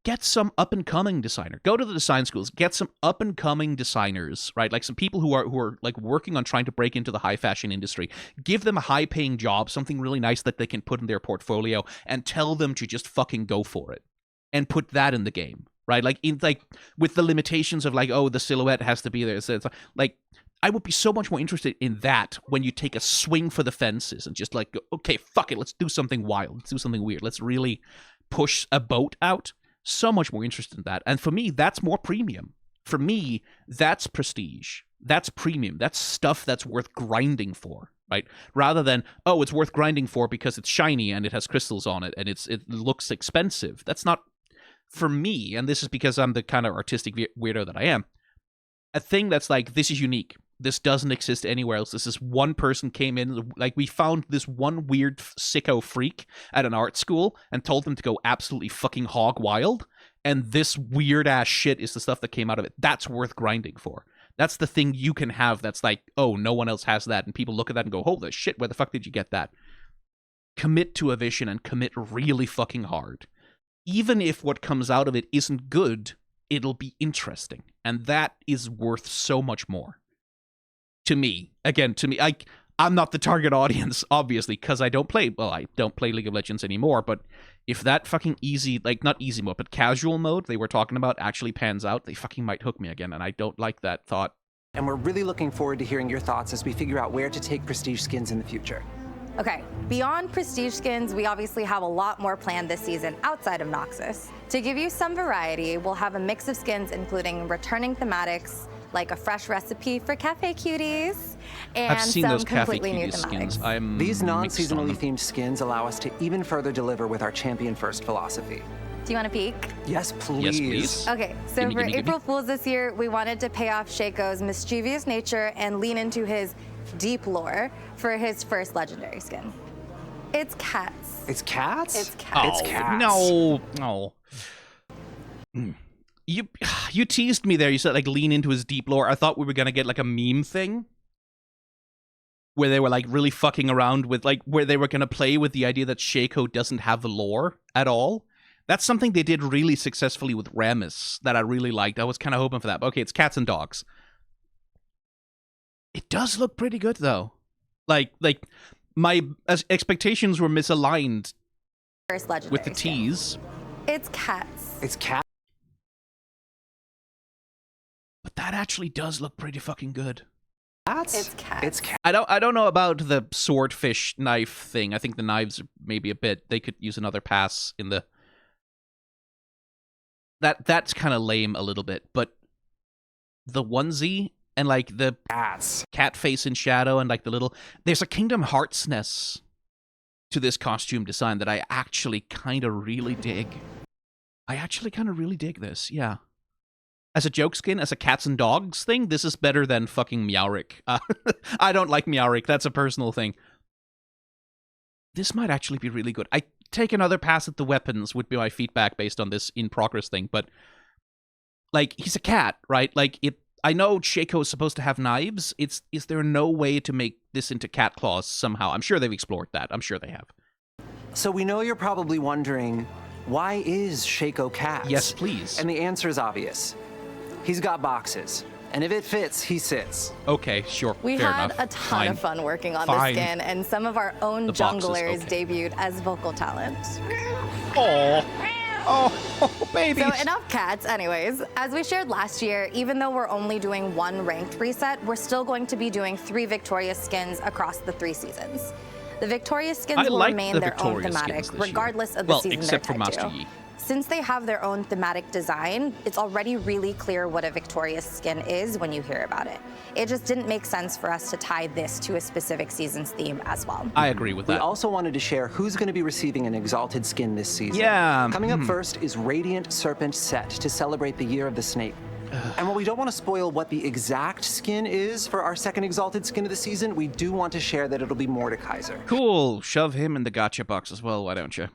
Get some up-and-coming designer. Go to the design schools. Get some up-and-coming designers, right? Like some people who are like working on trying to break into the high fashion industry. Give them a high-paying job, something really nice that they can put in their portfolio, and tell them to just fucking go for it. And put that in the game, right? Like with the limitations of like, oh, the silhouette has to be there. So it's like I would be so much more interested in that when you take a swing for the fences and just like, okay, fuck it, let's do something wild. Let's do something weird. Let's really push a boat out. So much more interested in that. And for me, that's more premium. For me, that's prestige. That's premium. That's stuff that's worth grinding for, right? Rather than, oh, it's worth grinding for because it's shiny and it has crystals on it and it looks expensive. That's not, for me, and this is because I'm the kind of artistic weirdo that I am, a thing that's like, this is unique. This doesn't exist anywhere else. This is one person came in, like we found this one weird sicko freak at an art school and told them to go absolutely fucking hog wild. And this weird ass shit is the stuff that came out of it. That's worth grinding for. That's the thing you can have that's like, oh, no one else has that. And people look at that and go, holy shit, where the fuck did you get that? Commit to a vision and commit really fucking hard. Even if what comes out of it isn't good, it'll be interesting. And that is worth so much more. To me, I'm not the target audience, obviously, because I don't play League of Legends anymore, but if that fucking easy, like, not easy mode, but casual mode they were talking about actually pans out, they fucking might hook me again, and I don't like that thought. And we're really looking forward to hearing your thoughts as we figure out where to take prestige skins in the future. Okay, beyond prestige skins, we obviously have a lot more planned this season outside of Noxus. To give you some variety, we'll have a mix of skins including returning thematics, like a fresh recipe for cafe cuties, and I've seen some those completely new skins. thematics. These non-seasonally themed skins allow us to even further deliver with our champion-first philosophy. Do you want to peek? Yes, please. Yes, please. Okay, so for April Fools this year, we wanted to pay off Shaco's mischievous nature and lean into his deep lore for his first legendary skin. It's cats. It's cats? It's cats. Oh, it's cats. No. You teased me there. You said, like, lean into his deep lore. I thought we were going to get, like, a meme thing where they were, like, really fucking around with, like, where they were going to play with the idea that Shaco doesn't have the lore at all. That's something they did really successfully with Rammus that I really liked. I was kind of hoping for that. But okay, it's cats and dogs. It does look pretty good though. Like my expectations were misaligned with the tease. It's cats. It's cat. But that actually does look pretty fucking good. It's cats. It's cat. I don't know about the swordfish knife thing. I think the knives are maybe a bit. They could use another pass in the. That's kind of lame a little bit, but the onesie and like the cat face in shadow and like the little. There's a Kingdom Hearts-ness to this costume design that I actually kind of really dig. I actually kind of really dig this. Yeah. As a joke skin, as a cats and dogs thing, this is better than fucking Meowric. I don't like Meowric. That's a personal thing. This might actually be really good. I take another pass at the weapons would be my feedback based on this in-progress thing, but like, he's a cat, right? Like, I know Shaco is supposed to have knives. Is there no way to make this into cat claws somehow? I'm sure they've explored that. I'm sure they have. So we know you're probably wondering, why is Shaco cats? Yes, please. And the answer is obvious. He's got boxes, and if it fits, he sits. Okay, sure. We fair had enough. a ton of fun working on this skin, and some of our own junglers debuted as vocal talent. Oh, babies. So enough cats, anyways. As we shared last year, even though we're only doing one ranked reset, we're still going to be doing 3 victorious skins across the 3 seasons. The victorious skins will remain their own thematic, regardless of the season they're tied to. Since they have their own thematic design, it's already really clear what a victorious skin is when you hear about it. It just didn't make sense for us to tie this to a specific season's theme as well. I agree with that. We also wanted to share who's going to be receiving an exalted skin this season. Yeah. Coming up first is Radiant Serpent Set to celebrate the Year of the Snake. And while we don't want to spoil what the exact skin is for our second exalted skin of the season, we do want to share that it'll be Mordekaiser. Cool. Shove him in the gacha box as well, why don't you?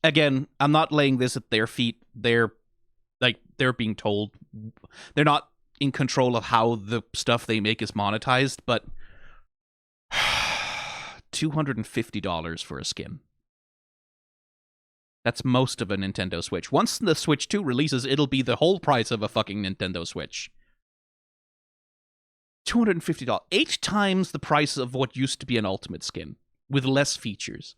Again, I'm not laying this at their feet. They're being told. They're not in control of how the stuff they make is monetized, but $250 for a skin. That's most of a Nintendo Switch. Once the Switch 2 releases, it'll be the whole price of a fucking Nintendo Switch. $250. 8 times the price of what used to be an Ultimate skin, with less features.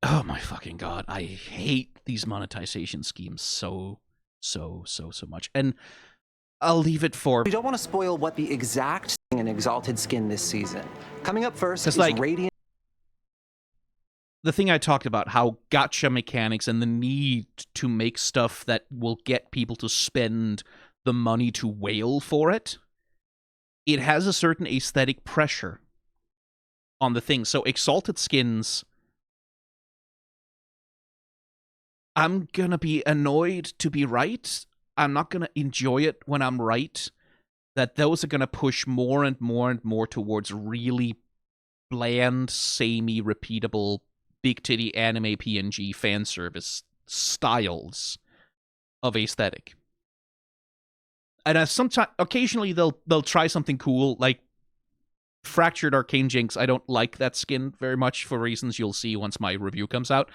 Oh my fucking god, I hate these monetization schemes so much. And I'll leave it for... We don't want to spoil what the exact thing in exalted skin this season. Coming up first is like, Radiant... The thing I talked about, how gacha mechanics and the need to make stuff that will get people to spend the money to wail for it, it has a certain aesthetic pressure on the thing. So exalted skins... I'm gonna be annoyed to be right. I'm not gonna enjoy it when I'm right. That those are gonna push more and more and more towards really bland, samey, repeatable, big titty anime PNG fan service styles of aesthetic. And sometimes, occasionally they'll try something cool, like Fractured Arcane Jinx. I don't like that skin very much for reasons you'll see once my review comes out.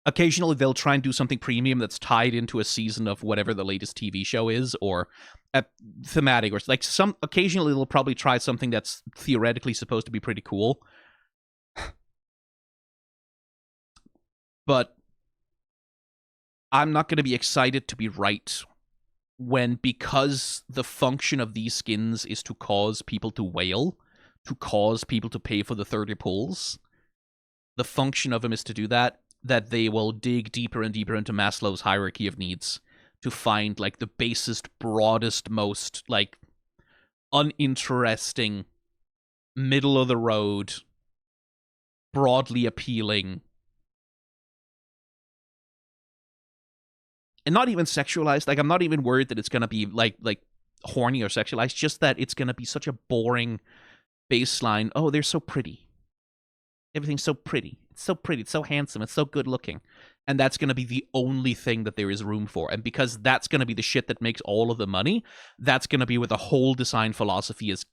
Occasionally, they'll try and do something premium that's tied into a season of whatever the latest TV show is, or a thematic, or like occasionally they'll probably try something that's theoretically supposed to be pretty cool. But I'm not going to be excited to be right when, because the function of these skins is to cause people to wail, to cause people to pay for the 30 pulls. The function of them is to do that they will dig deeper and deeper into Maslow's hierarchy of needs to find, like, the basest, broadest, most, like, uninteresting, middle-of-the-road, broadly appealing, and not even sexualized. Like, I'm not even worried that it's gonna be, like horny or sexualized, just that it's gonna be such a boring baseline. Oh, they're so pretty. Everything's so pretty. It's so pretty. It's so handsome. It's so good looking. And that's going to be the only thing that there is room for. And because that's going to be the shit that makes all of the money, that's going to be where the whole design philosophy is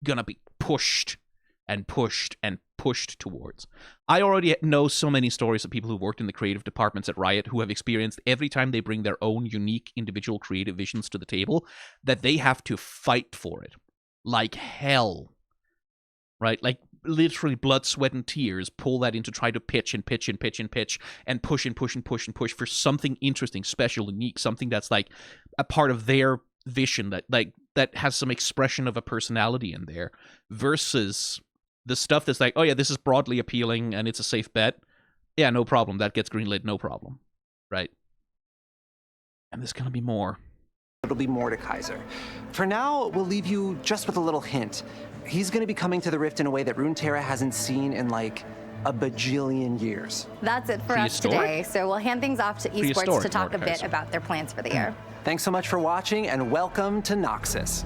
going to be pushed and pushed towards. I already know so many stories of people who worked in the creative departments at Riot who have experienced every time they bring their own unique individual creative visions to the table that they have to fight for it like hell, right? Like literally blood, sweat, and tears pull that in to try to pitch and pitch and pitch and pitch and push and push and push and push for something interesting, special, unique, something that's like a part of their vision that has some expression of a personality in there, versus the stuff that's like, oh yeah, this is broadly appealing and it's a safe bet. Yeah, no problem. That gets greenlit, no problem. Right? And there's going to be more. It'll be Mordekaiser. For now, we'll leave you just with a little hint. He's going to be coming to the Rift in a way that Runeterra hasn't seen in like a bajillion years. That's it for us today. So we'll hand things off to Esports to talk a bit about their plans for the year. Thanks so much for watching, and welcome to Noxus.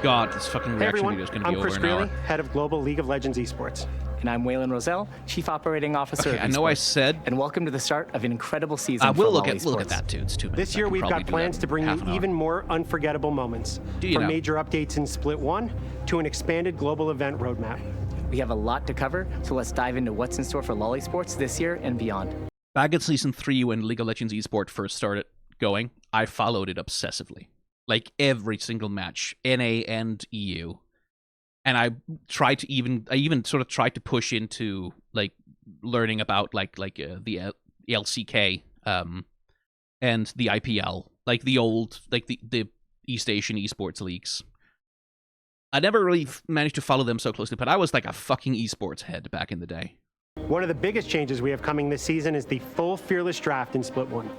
God, this fucking reaction video is going to be over an hour. I'm Chris Greeley, head of Global League of Legends Esports. And I'm Waylon Roselle, Chief Operating Officer of Esports. I know I said... And welcome to the start of an incredible season for we'll look at that too. It's 2 minutes. This year we've got plans to bring you even more unforgettable moments. From major updates in Split 1 to an expanded global event roadmap. We have a lot to cover, so let's dive into what's in store for LoL Esports this year and beyond. Back at Season 3, when League of Legends Esports first started going, I followed it obsessively. Like every single match, NA and EU. And I even sort of tried to push into like learning about the LCK and the IPL, like the old the East Asian esports leagues. I never really managed to follow them so closely, but I was like a fucking esports head back in the day. One of the biggest changes we have coming this season is the full Fearless Draft in Split 1.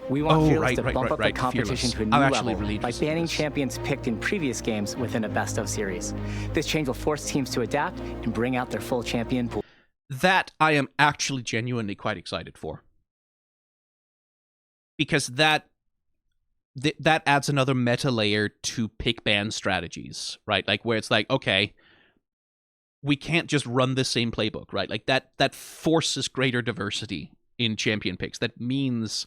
We want Fearless to bump up the competition to a new level by banning champions picked in previous games within a best-of series. This change will force teams to adapt and bring out their full champion pool. That I am actually genuinely quite excited for. Because that adds another meta layer to pick ban strategies, right? Like where it's like, okay, we can't just run the same playbook, right? Like that forces greater diversity in champion picks. That means,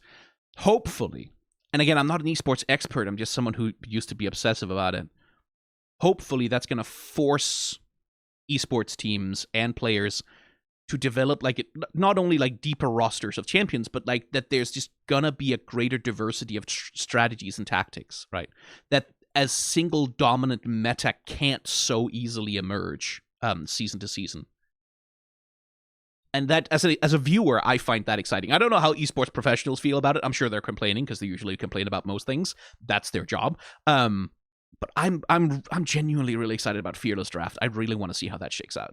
hopefully, and again, I'm not an esports expert, I'm just someone who used to be obsessive about it. Hopefully that's going to force esports teams and players to develop not only like deeper rosters of champions, but like that there's just gonna be a greater diversity of strategies and tactics, right? That as single dominant meta can't so easily emerge season to season. And that, as a viewer, I find that exciting. I don't know how esports professionals feel about it. I'm sure they're complaining because they usually complain about most things. That's their job. But I'm genuinely really excited about Fearless Draft. I really want to see how that shakes out.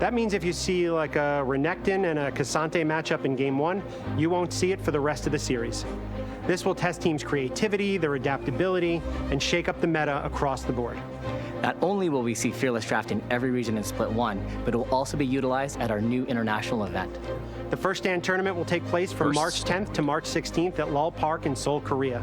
That means if you see like a Renekton and a Cassante matchup in Game 1, you won't see it for the rest of the series. This will test teams' creativity, their adaptability, and shake up the meta across the board. Not only will we see Fearless Draft in every region in Split 1, but it will also be utilized at our new international event. The First Stand tournament will take place from March 10th to March 16th at Lal Park in Seoul, Korea.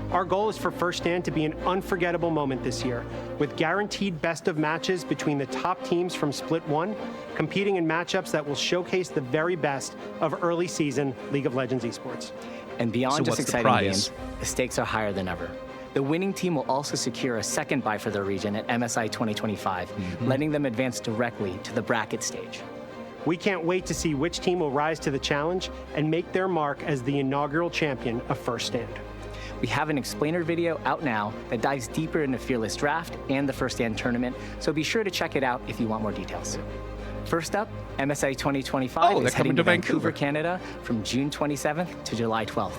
Our goal is for First Stand to be an unforgettable moment this year, with guaranteed best of matches between the top teams from Split 1, competing in matchups that will showcase the very best of early season League of Legends esports. And beyond just exciting games, the stakes are higher than ever. The winning team will also secure a second bye for their region at MSI 2025, letting them advance directly to the bracket stage. We can't wait to see which team will rise to the challenge and make their mark as the inaugural champion of First Stand. We have an explainer video out now that dives deeper into Fearless Draft and the First Stand tournament, so be sure to check it out if you want more details. First up, MSI 2025 is heading to Vancouver, Canada from June 27th to July 12th.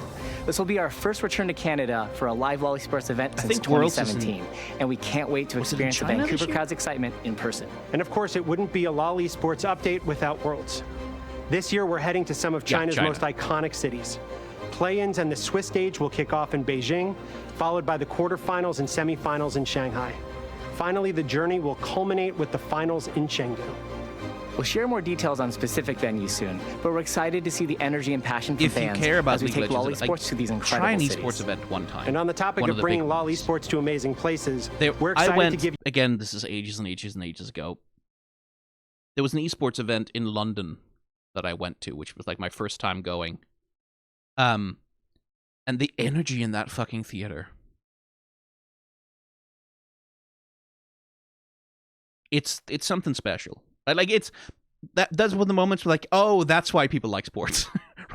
This will be our first return to Canada for a live LoL Esports event since 2017, and we can't wait to experience the Vancouver crowd's excitement in person. And of course, it wouldn't be a LoL Esports update without Worlds. This year, we're heading to some of China's most iconic cities. Play-ins and the Swiss stage will kick off in Beijing, followed by the quarterfinals and semifinals in Shanghai. Finally, the journey will culminate with the finals in Chengdu. We'll share more details on specific venues soon, but we're excited to see the energy and passion from fans as we take LoL Esports to these incredible cities. Try an esports event one time. And on the topic of bringing LoL Esports to amazing places, we're excited to give you... Again, this is ages and ages and ages ago. There was an esports event in London that I went to, which was like my first time going. And the energy in that fucking theater. It's something special. Like, that's one of the moments where, like, oh, that's why people like sports.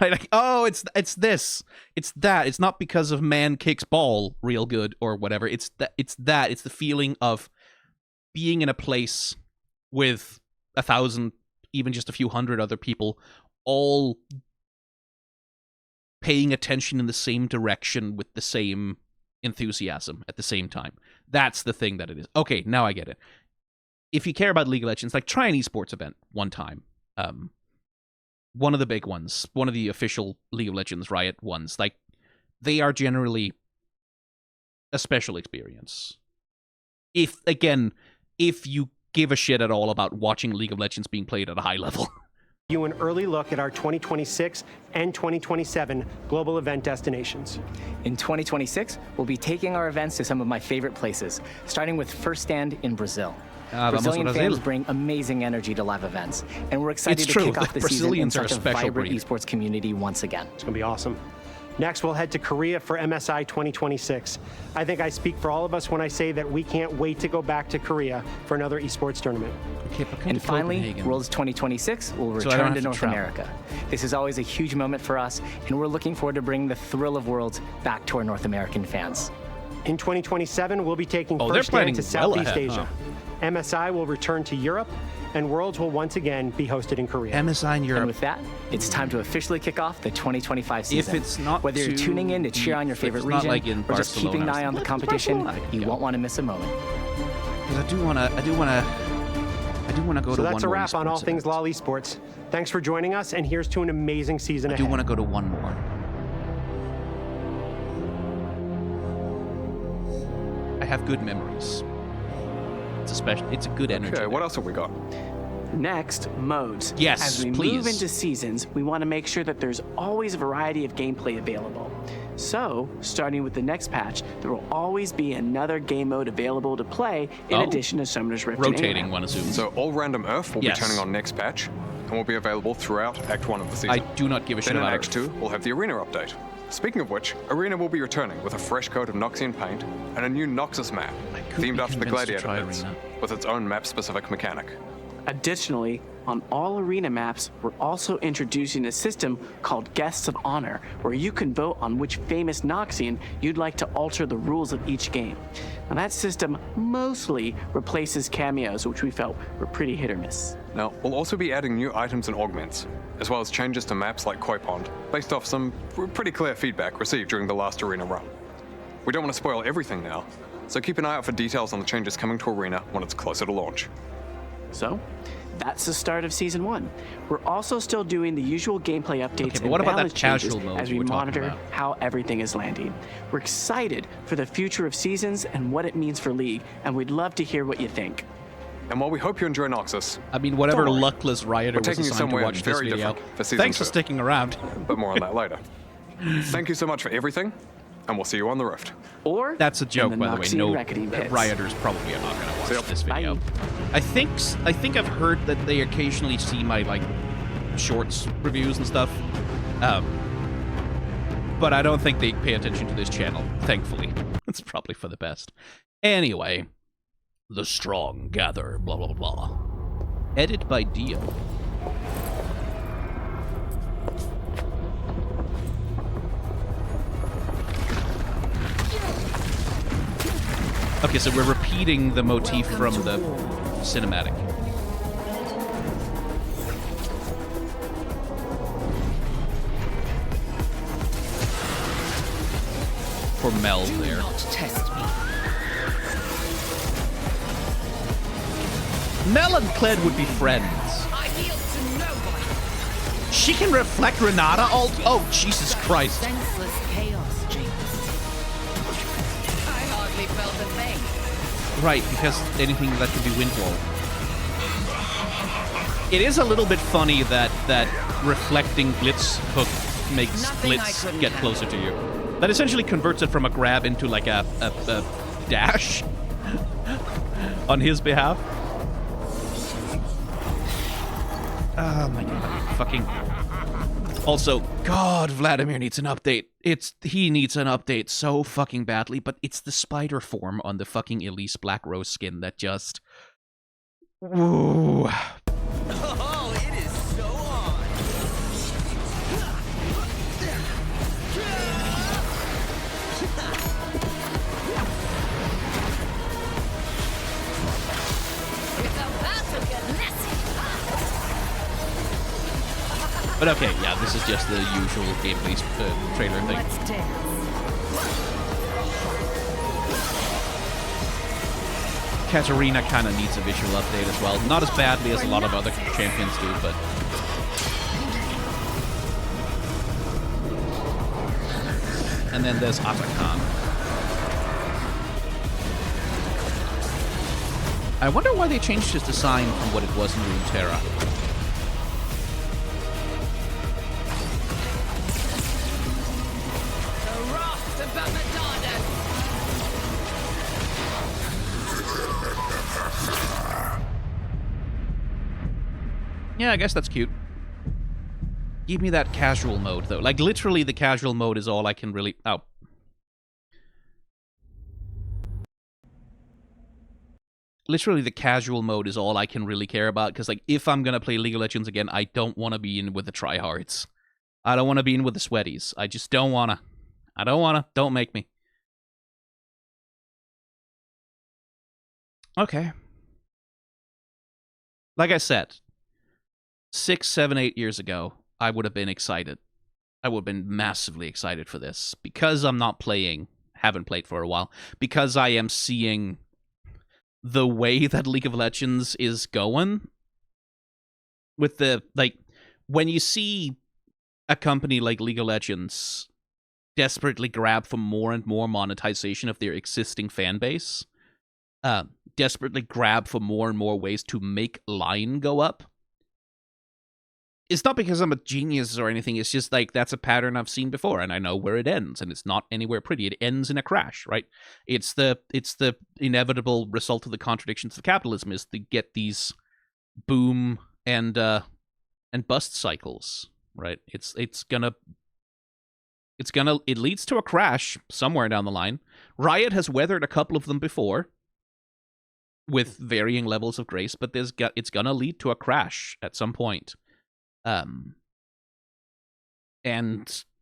Right? Like, oh, it's this. It's that. It's not because of man kicks ball real good or whatever. It's that. It's the feeling of being in a place with 1,000, even just a few hundred other people, all paying attention in the same direction with the same enthusiasm at the same time. That's the thing that it is. Okay, now I get it. If you care about League of Legends, like, try an esports event one time. One of the big ones, one of the official League of Legends Riot ones, like, they are generally a special experience. If you give a shit at all about watching League of Legends being played at a high level. You an early look at our 2026 and 2027 global event destinations. In 2026, we'll be taking our events to some of my favorite places, starting with First Stand in Brazil. Brazilian fans bring amazing energy to live events, and we're excited to kick off the season in such a vibrant esports community once again. It's going to be awesome. Next, we'll head to Korea for MSI 2026. I think I speak for all of us when I say that we can't wait to go back to Korea for another esports tournament. Okay, and finally, Worlds 2026 will return to North America. This is always a huge moment for us, and we're looking forward to bringing the thrill of Worlds back to our North American fans. In 2027, we'll be taking First Stand to Southeast Asia. MSI will return to Europe, and Worlds will once again be hosted in Korea. MSI in Europe. And with that, it's time to officially kick off the 2025 season. If it's not Whether you're tuning in to cheer on your favorite region, like or just keeping an eye on the competition, you won't want to miss a moment. Because I do want to go to one more. So that's a wrap on all things LoL Esports. Thanks for joining us, and here's to an amazing season ahead. I do want to go to one more. I have good memories. It's a good energy. Okay, what else have we got? Next, modes. Yes, As we please. move into seasons, we want to make sure that there's always a variety of gameplay available. So, starting with the next patch, there will always be another game mode available to play in addition to Summoner's Rift. Rotating, one assumes. So, All Random Earth will be turning on next patch and will be available throughout Act 1 of the season. I do not give a shit about Act 2, we'll have the Arena update. Speaking of which, Arena will be returning with a fresh coat of Noxian paint and a new Noxus map, themed after the Gladiator pits, with its own map-specific mechanic. Additionally, on all Arena maps, we're also introducing a system called Guests of Honor, where you can vote on which famous Noxian you'd like to alter the rules of each game. Now, that system mostly replaces cameos, which we felt were pretty hit or miss. Now, we'll also be adding new items and augments, as well as changes to maps like Koi Pond, based off some pretty clear feedback received during the last Arena run. We don't want to spoil everything now, so keep an eye out for details on the changes coming to Arena when it's closer to launch. So, that's the start of Season 1. We're also still doing the usual gameplay updates but what and about balance that casual changes mode as we we're talking monitor about? how everything is landing. We're excited for the future of Seasons and what it means for League, and we'd love to hear what you think. And while we hope you enjoy Noxus, I mean, whatever luckless rioter was assigned to watch this video, thanks for sticking around. But more on that later. Thank you so much for everything, and we'll see you on the Rift. Or that's a joke, by the way. No, pits. rioters probably are not going to watch this video. Bye. I think I've heard that they occasionally see my like shorts reviews and stuff, but I don't think they pay attention to this channel. Thankfully, it's probably for the best. Anyway, the strong gather. Blah blah blah. Edit by Dio. Okay, so we're repeating the motif from the cinematic. For Mel there. Mel and Kled would be friends. She can reflect Renata ult? Oh, Jesus Christ. Senseless chaos, James. I hardly felt a thing. Right, because anything that could be Windwall. It is a little bit funny that reflecting Blitz hook makes Blitz get closer to you. That essentially converts it from a grab into like a dash on his behalf. Oh my god, fucking... Also, God, Vladimir needs an update. He needs an update so fucking badly, but it's the spider form on the fucking Elise Black Rose skin that just... Ooh. Oh, it is so on. It's about to get messy. But okay, yeah, this is just the usual gameplay trailer thing. Let's dance. Katarina kind of needs a visual update as well. Not as badly as a lot of other champions do, but... And then there's Atakan. I wonder why they changed his design from what it was in Runeterra. The wrath of Abaddon. Yeah, I guess that's cute. Give me that casual mode, though. Like, literally, the casual mode is all I can really... Oh. Literally, the casual mode is all I can really care about, because, like, if I'm gonna play League of Legends again, I don't want to be in with the tryhards. I don't want to be in with the sweaties. I just don't wanna. I don't wanna. Don't make me. Okay. Like I said, 6, 7, 8 years ago, I would have been excited. I would have been massively excited for this. Because I'm not playing, haven't played for a while, because I am seeing the way that League of Legends is going. With the, like, when you see a company like League of Legends desperately grab for more and more monetization of their existing fan base, desperately grab for more and more ways to make line go up, it's not because I'm a genius or anything, it's just like that's a pattern I've seen before, and I know where it ends, and it's not anywhere pretty. It ends in a crash, right? It's the inevitable result of the contradictions of capitalism is to get these boom and bust cycles, right? It leads to a crash somewhere down the line. Riot has weathered a couple of them before with varying levels of grace, but it's gonna lead to a crash at some point. And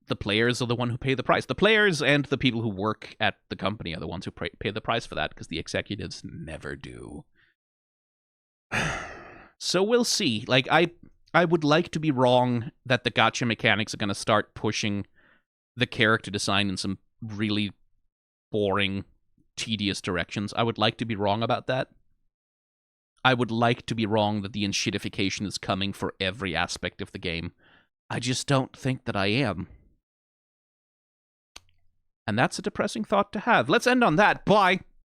the players are the one who pay the price. The players and the people who work at the company are the ones who pay the price for that, because the executives never do. So we'll see. Like, I would like to be wrong that the gacha mechanics are going to start pushing the character design in some really boring, tedious directions. I would like to be wrong about that. I would like to be wrong that the enshittification is coming for every aspect of the game. I just don't think that I am. And that's a depressing thought to have. Let's end on that. Bye!